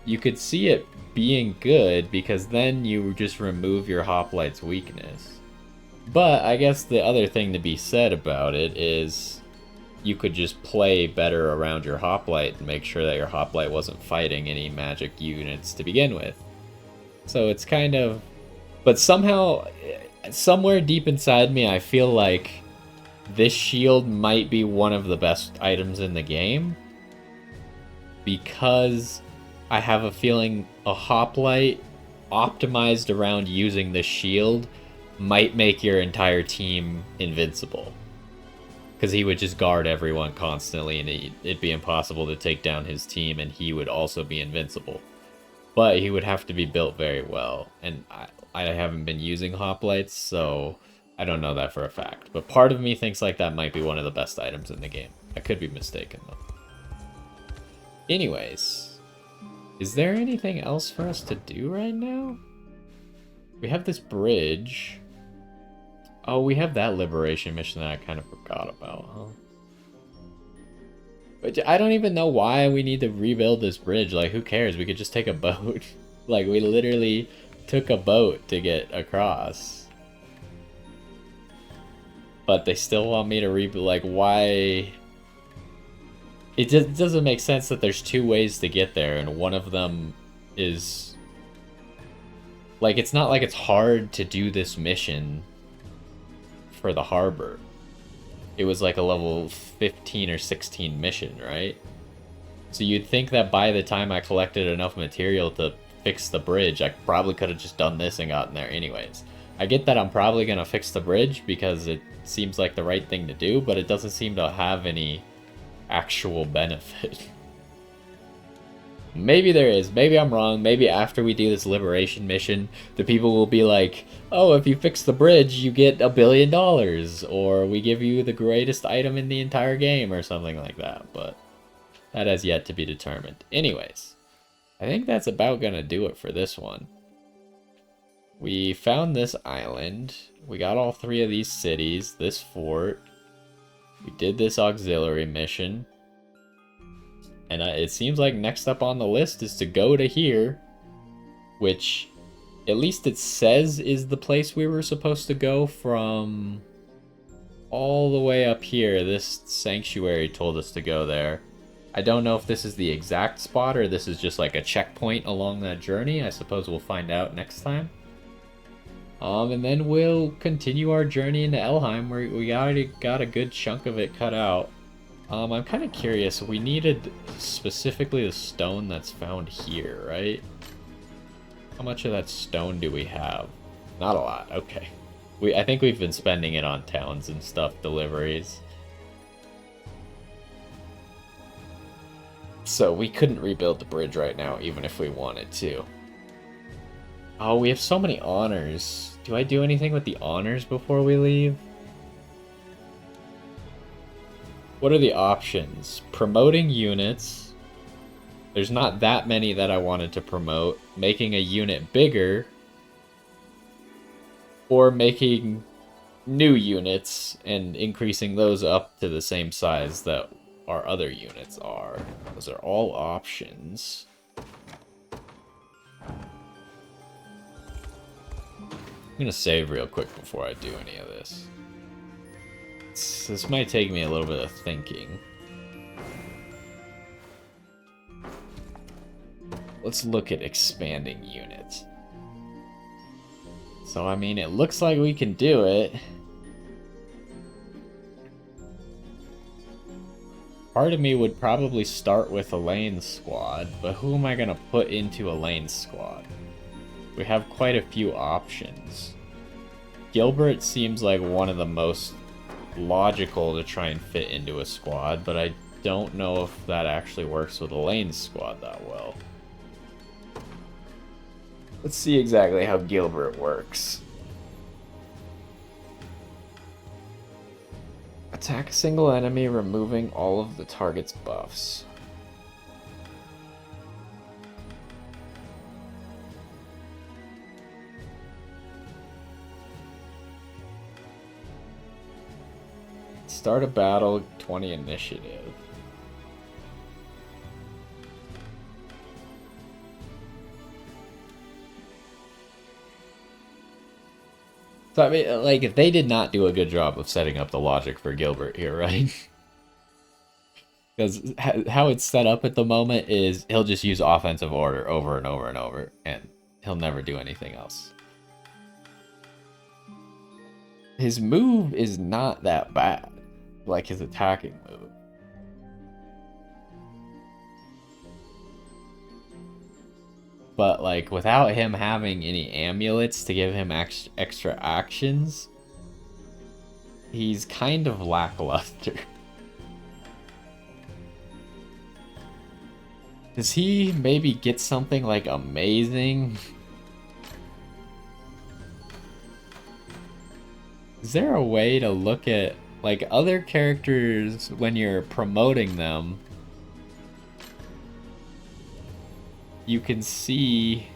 you could see it being good, because then you just remove your hoplite's weakness. But I guess the other thing to be said about it is you could just play better around your hoplite and make sure that your hoplite wasn't fighting any magic units to begin with. So it's kind of... But somehow, somewhere deep inside me, I feel like this shield might be one of the best items in the game, because I have a feeling a hoplite optimized around using the shield might make your entire team invincible. Because he would just guard everyone constantly, and it'd be impossible to take down his team, and he would also be invincible. But he would have to be built very well, and I haven't been using hoplites, so I don't know that for a fact. But part of me thinks like that might be one of the best items in the game. I could be mistaken, though. Anyways, is there anything else for us to do right now? We have this bridge. Oh, we have that liberation mission that I kind of forgot about, huh? But I don't even know why we need to rebuild this bridge. Like, who cares? We could just take a boat. Like, we literally took a boat to get across. But they still want me to rebuild. Like, why? It just doesn't make sense that there's 2 ways to get there, and one of them is... Like, it's not like it's hard to do this mission for the harbor. It was like a level 15 or 16 mission, right? So you'd think that by the time I collected enough material to fix the bridge, I probably could have just done this and gotten there anyways. I get that I'm probably going to fix the bridge because it seems like the right thing to do, but it doesn't seem to have any actual benefit. Maybe there is. Maybe I'm wrong. Maybe after we do this liberation mission, the people will be like, oh, if you fix the bridge, you get $1 billion, or we give you the greatest item in the entire game, or something like that. But that has yet to be determined. Anyways, I think that's about gonna do it for this one. We found this island. We got all 3 of these cities, this fort. We did this auxiliary mission. And it seems like next up on the list is to go to here, which at least it says is the place we were supposed to go from all the way up here. This sanctuary told us to go there. I don't know if this is the exact spot or this is just like a checkpoint along that journey. I suppose we'll find out next time. And then we'll continue our journey into Elheim, where we already got a good chunk of it cut out. I'm kind of curious. We needed specifically the stone that's found here, right? How much of that stone do we have? Not a lot. Okay. I think we've been spending it on towns and stuff, deliveries. So we couldn't rebuild the bridge right now, even if we wanted to. Oh, we have so many honors. Do I do anything with the honors before we leave? What are the options? Promoting units. There's not that many that I wanted to promote. Making a unit bigger. Or making new units and increasing those up to the same size that our other units are. Those are all options. I'm gonna save real quick before I do any of this. This might take me a little bit of thinking. Let's look at expanding units. So, I mean, it looks like we can do it. Part of me would probably start with Elaine's squad, but who am I gonna put into Elaine's squad? We have quite a few options. Gilbert seems like one of the most logical to try and fit into a squad, but I don't know if that actually works with Elaine's squad that well. Let's see exactly how Gilbert works. Attack a single enemy, removing all of the target's buffs. Start a battle, 20 initiative. So, I mean, like, they did not do a good job of setting up the logic for Gilbert here, right? Because how it's set up at the moment is he'll just use offensive order over and over and over, and he'll never do anything else. His move is not that bad, like his attacking move. But, like, without him having any amulets to give him extra actions, he's kind of lackluster. Does he maybe get something, like, amazing? Is there a way to look at, like, other characters when you're promoting them? You can see,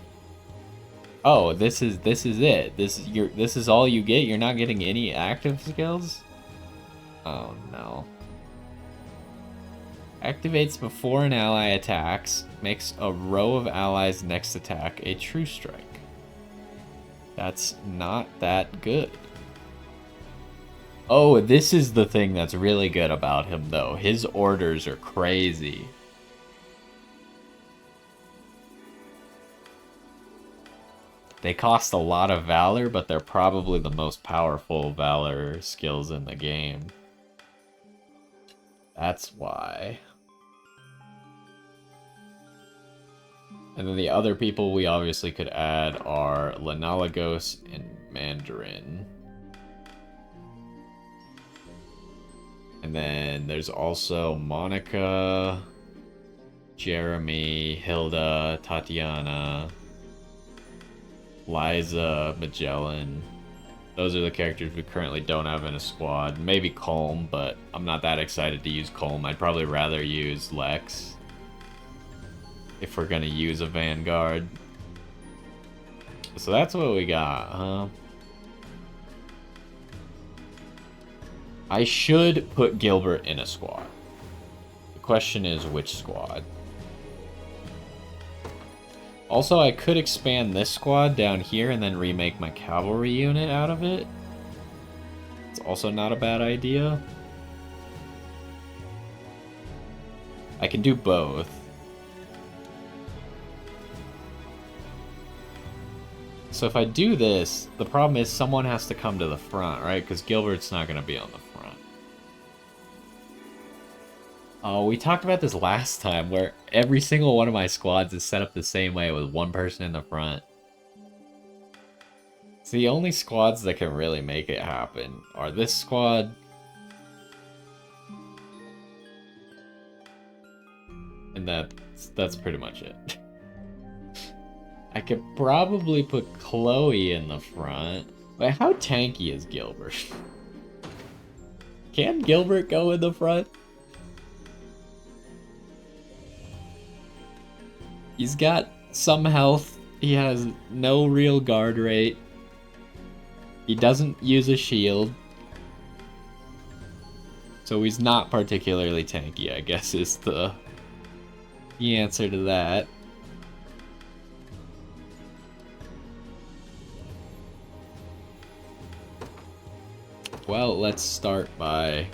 oh, this is it. This is all you get. You're not getting any active skills? Oh no. Activates before an ally attacks, makes a row of allies next attack a true strike. That's not that good. Oh, this is the thing that's really good about him though. His orders are crazy. They cost a lot of valor, but they're probably the most powerful valor skills in the game. That's why. And then the other people we obviously could add are Lenalagos and Mandarin. And then there's also Monica, Jeremy, Hilda, Tatiana, Liza, Magellan. Those are the characters we currently don't have in a squad. Maybe Colm, but I'm not that excited to use Colm. I'd probably rather use Lex if we're gonna use a Vanguard. So that's what we got, huh? I should put Gilbert in a squad. The question is which squad. Also, I could expand this squad down here and then remake my cavalry unit out of it. It's also not a bad idea. I can do both. So if I do this, the problem is someone has to come to the front, right? Because Gilbert's not going to be on the front. Oh, we talked about this last time, where every single one of my squads is set up the same way with one person in the front. So the only squads that can really make it happen are this squad, and that's pretty much it. I could probably put Chloe in the front. But how tanky is Gilbert? Can Gilbert go in the front? He's got some health. He has no real guard rate. He doesn't use a shield. So he's not particularly tanky, I guess, is the answer to that. Well, let's start by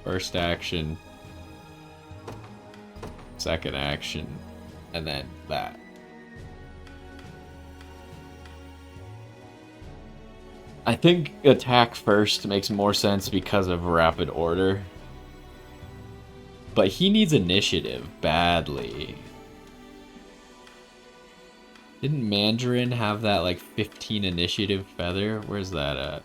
first action, second action, and then that. I think attack first makes more sense because of rapid order. But he needs initiative badly. Didn't Mandarin have that like 15 initiative feather? Where's that at?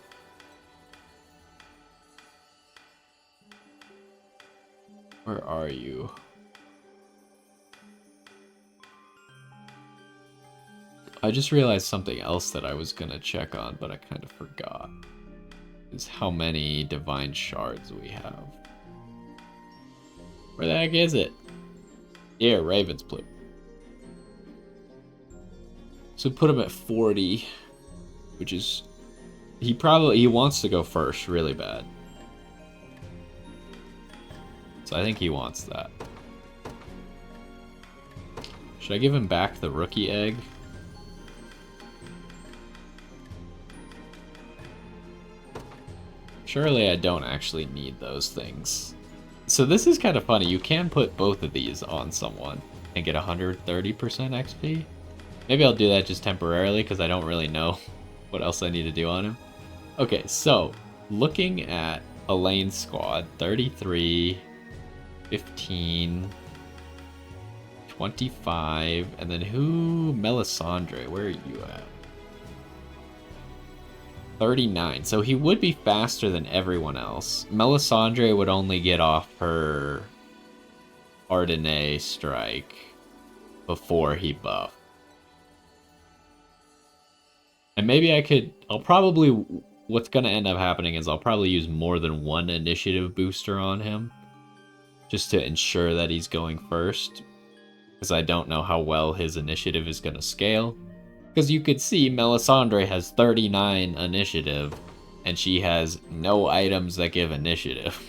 Where are you? I just realized something else that I was gonna check on, but I kind of forgot. Is how many divine shards we have. Where the heck is it? Here, Raven's Plume. So put him at 40, which is He wants to go first really bad. So I think he wants that. Should I give him back the rookie egg? Surely I don't actually need those things. So this is kind of funny. You can put both of these on someone and get 130% XP. Maybe I'll do that just temporarily because I don't really know what else I need to do on him. Okay, so looking at Elaine's squad, 33, 15, 25, and then who? Melisandre, where are you at? 39, so he would be faster than everyone else. Melisandre would only get off her Ardennes strike before he buffed. And maybe I'll probably, what's going to end up happening is I'll probably use more than one initiative booster on him, just to ensure that he's going first, because I don't know how well his initiative is going to scale. Because you could see Melisandre has 39 initiative, and she has no items that give initiative.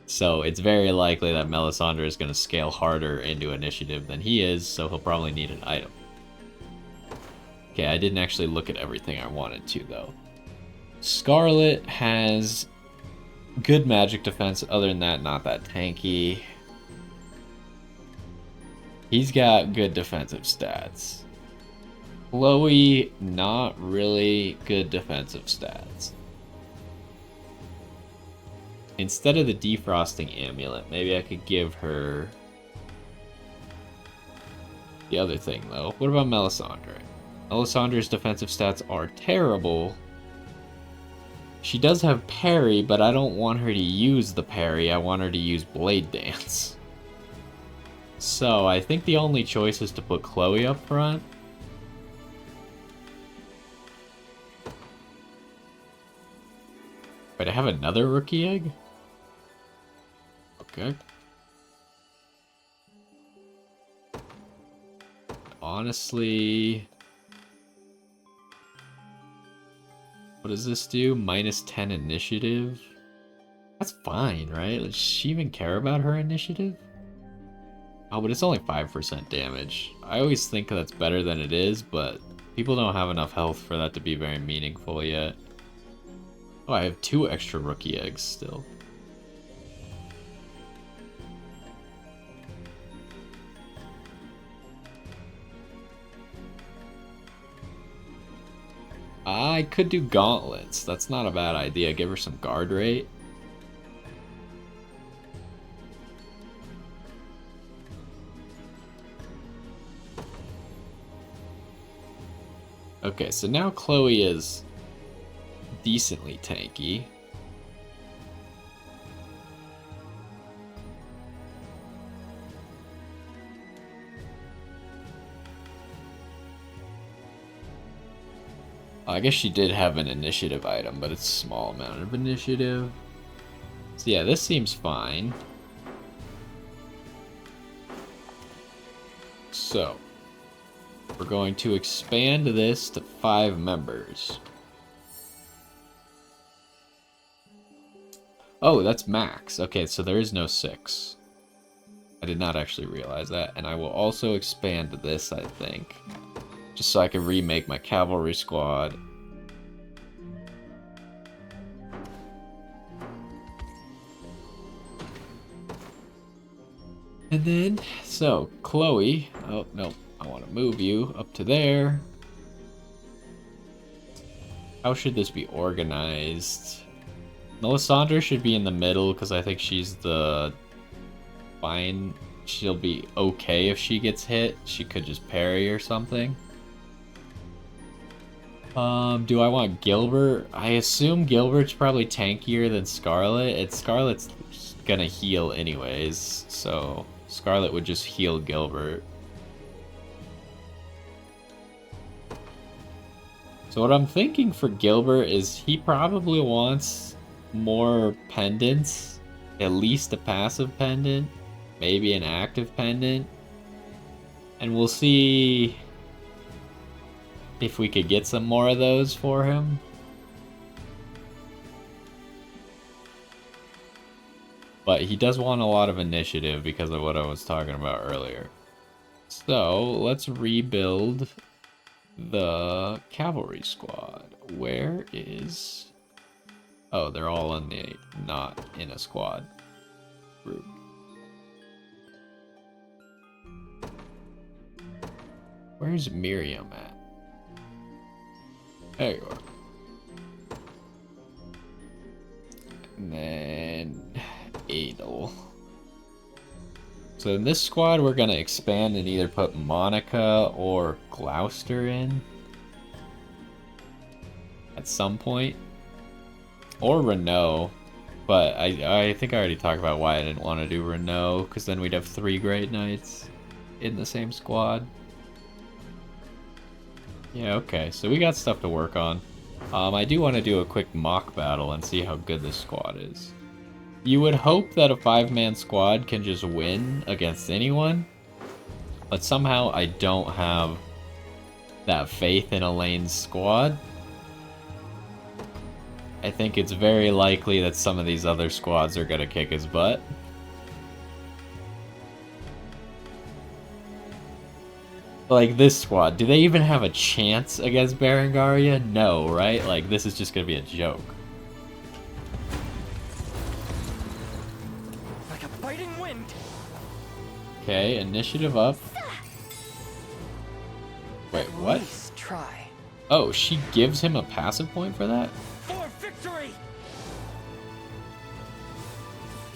So it's very likely that Melisandre is going to scale harder into initiative than he is, so he'll probably need an item. Okay, I didn't actually look at everything I wanted to, though. Scarlet has good magic defense. Other than that, not that tanky. He's got good defensive stats. Chloe, not really good defensive stats. Instead of the defrosting amulet, maybe I could give her the other thing, though. What about Melisandre? Melisandre's defensive stats are terrible. She does have parry, but I don't want her to use the parry. I want her to use Blade Dance. So I think the only choice is to put Chloe up front. Wait, I have another rookie egg? Okay. Honestly, what does this do? -10 initiative? That's fine, right? Does she even care about her initiative? Oh, but it's only 5% damage. I always think that's better than it is, but people don't have enough health for that to be very meaningful yet. Oh, I have 2 extra rookie eggs still. I could do gauntlets. That's not a bad idea. Give her some guard rate. Okay, so now Chloe is decently tanky. I guess she did have an initiative item, but it's a small amount of initiative. So yeah, this seems fine. So, we're going to expand this to 5 members. Oh, that's max. Okay, so there is no 6. I did not actually realize that. And I will also expand this, I think. Just so I can remake my cavalry squad. And then, so, Chloe. Oh, no. I want to move you up to there. How should this be organized? Melisandre should be in the middle because I think she's the fine. She'll be okay if she gets hit. She could just parry or something. Do I want Gilbert? I assume Gilbert's probably tankier than Scarlet. Scarlet's gonna heal anyways, so Scarlet would just heal Gilbert. So what I'm thinking for Gilbert is he probably wants more pendants, at least a passive pendant, maybe an active pendant, and we'll see. If we could get some more of those for him. But he does want a lot of initiative because of what I was talking about earlier. So, let's rebuild the cavalry squad. Where is... Oh, they're all in the... not in a squad group. Where's Miriam at? There you are. And then... Adel. So in this squad, we're gonna expand and either put Monica or Gloucester in. At some point. Or Renault. But I think I already talked about why I didn't want to do Renault, because then we'd have 3 Great Knights in the same squad. Yeah, okay, so we got stuff to work on. I do want to do a quick mock battle and see how good this squad is. You would hope that a 5-man squad can just win against anyone, but somehow I don't have that faith in Elaine's squad. I think it's very likely that some of these other squads are gonna kick his butt. Like this squad, do they even have a chance against Berengaria? No, right? Like this is just gonna be a joke. Like a biting wind. Okay, initiative up. Wait, what? Try. Oh, she gives him a passive point for that? For victory!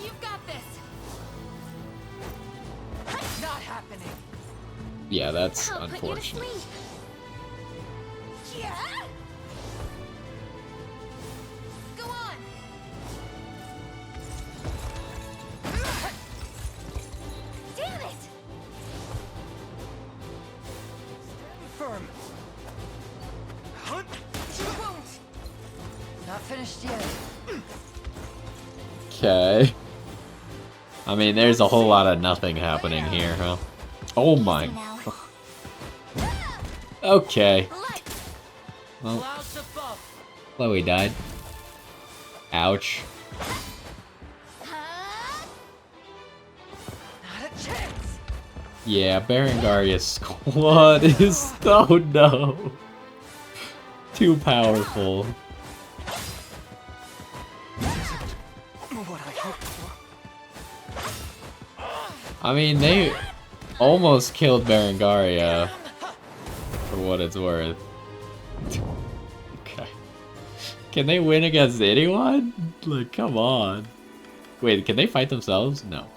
You've got this. Not happening. Yeah, that's I'll put you to unfortunate. sleep. Yeah. Go on. Damn it! Stand firm. You won't. Not finished yet. Okay. I mean, there's a whole lot of nothing happening here, huh? Oh my. Okay. Well, Clouds above. Chloe died. Ouch. Not a chance. Yeah, Berengaria's squad is... Oh no. Too powerful. What I hoped for. I mean, they almost killed Berengaria, for what it's worth. Okay. Can they win against anyone? Like, come on. Wait, can they fight themselves? No.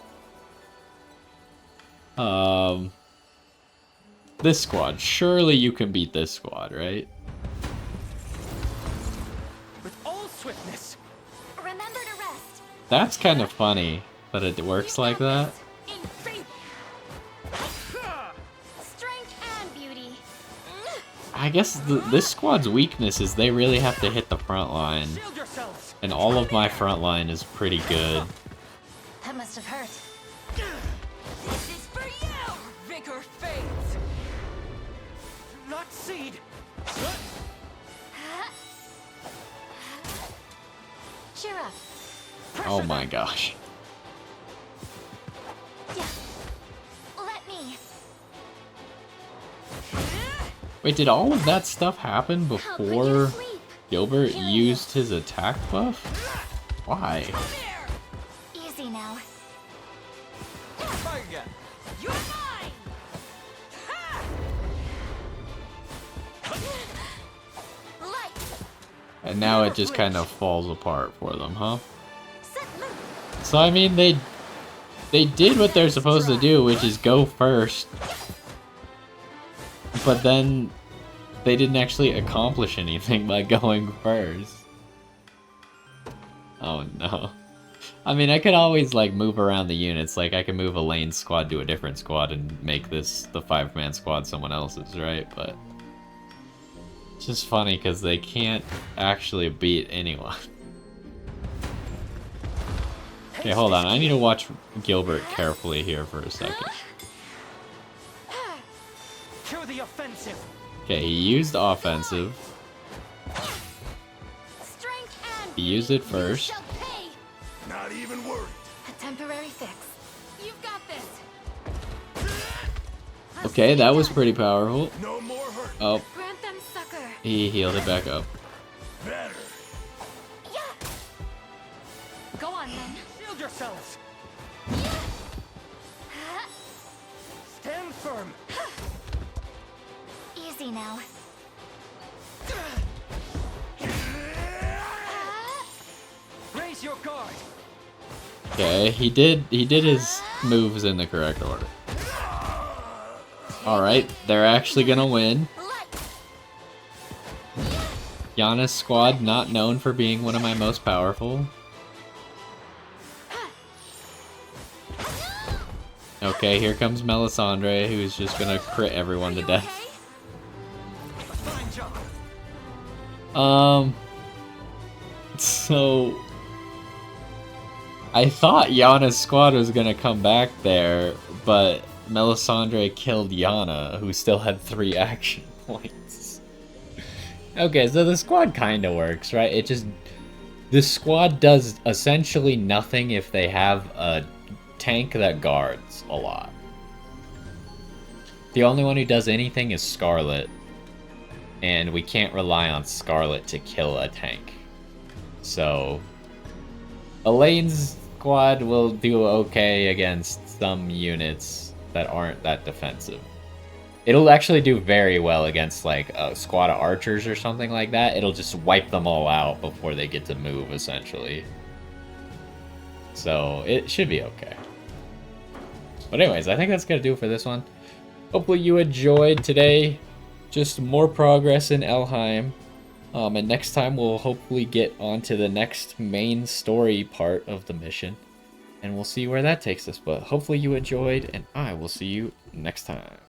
This squad. Surely you can beat this squad, right? With all swiftness. Remember to rest. That's kind of funny that it works like that. In faith. Strength and beauty. I guess this squad's weakness is they really have to hit the front line. Shield yourselves. And all of my front line is pretty good. That must have hurt. This is for you. Vigor fades. Not seed. Cheer up. Oh my gosh. Yeah. Let me. Wait, did all of that stuff happen I'll put you to before sleep. Gilbert used his attack buff? Why? Easy now. Fire gun. You're mine. Light. And now it just kind of falls apart for them, huh? Set loose. So I mean, they did what they're supposed to do, which is go first. But then they didn't actually accomplish anything by going first. Oh no. I mean, I could always like move around the units. Like I could move Elaine's squad to a different squad and make this the 5-man squad someone else's, right? But it's just funny because they can't actually beat anyone. Okay, hold on. I need to watch Gilbert carefully here for a second. To the offensive. Okay, he used offensive. He used it first. Not even worried. A temporary fix. You've got this. Okay, that was pretty powerful. No more hurt. Oh, Grant them succor. he healed it back up. Better. Go on then. Shield yourselves! Stand firm! Easy now. Raise your guard! Okay, he did his moves in the correct order. Alright, they're actually gonna win. Yana's squad, not known for being one of my most powerful. Okay, here comes Melisandre, who's just gonna crit everyone to death. Fine job! So I thought Yana's squad was gonna come back there, but Melisandre killed Yana, who still had 3 action points. Okay, so the squad kinda works, right? It just... the squad does essentially nothing if they have a tank that guards a lot. The only one who does anything is Scarlet, and we can't rely on Scarlet to kill a tank. So Elaine's squad will do okay against some units that aren't that defensive. It'll actually do very well against like a squad of archers or something like that. It'll just wipe them all out before they get to move, essentially. So it should be okay. But anyways, I think that's gonna do it for this one. Hopefully you enjoyed today. Just more progress in Elheim. And next time we'll hopefully get on to the next main story part of the mission. And we'll see where that takes us. But hopefully you enjoyed, and I will see you next time.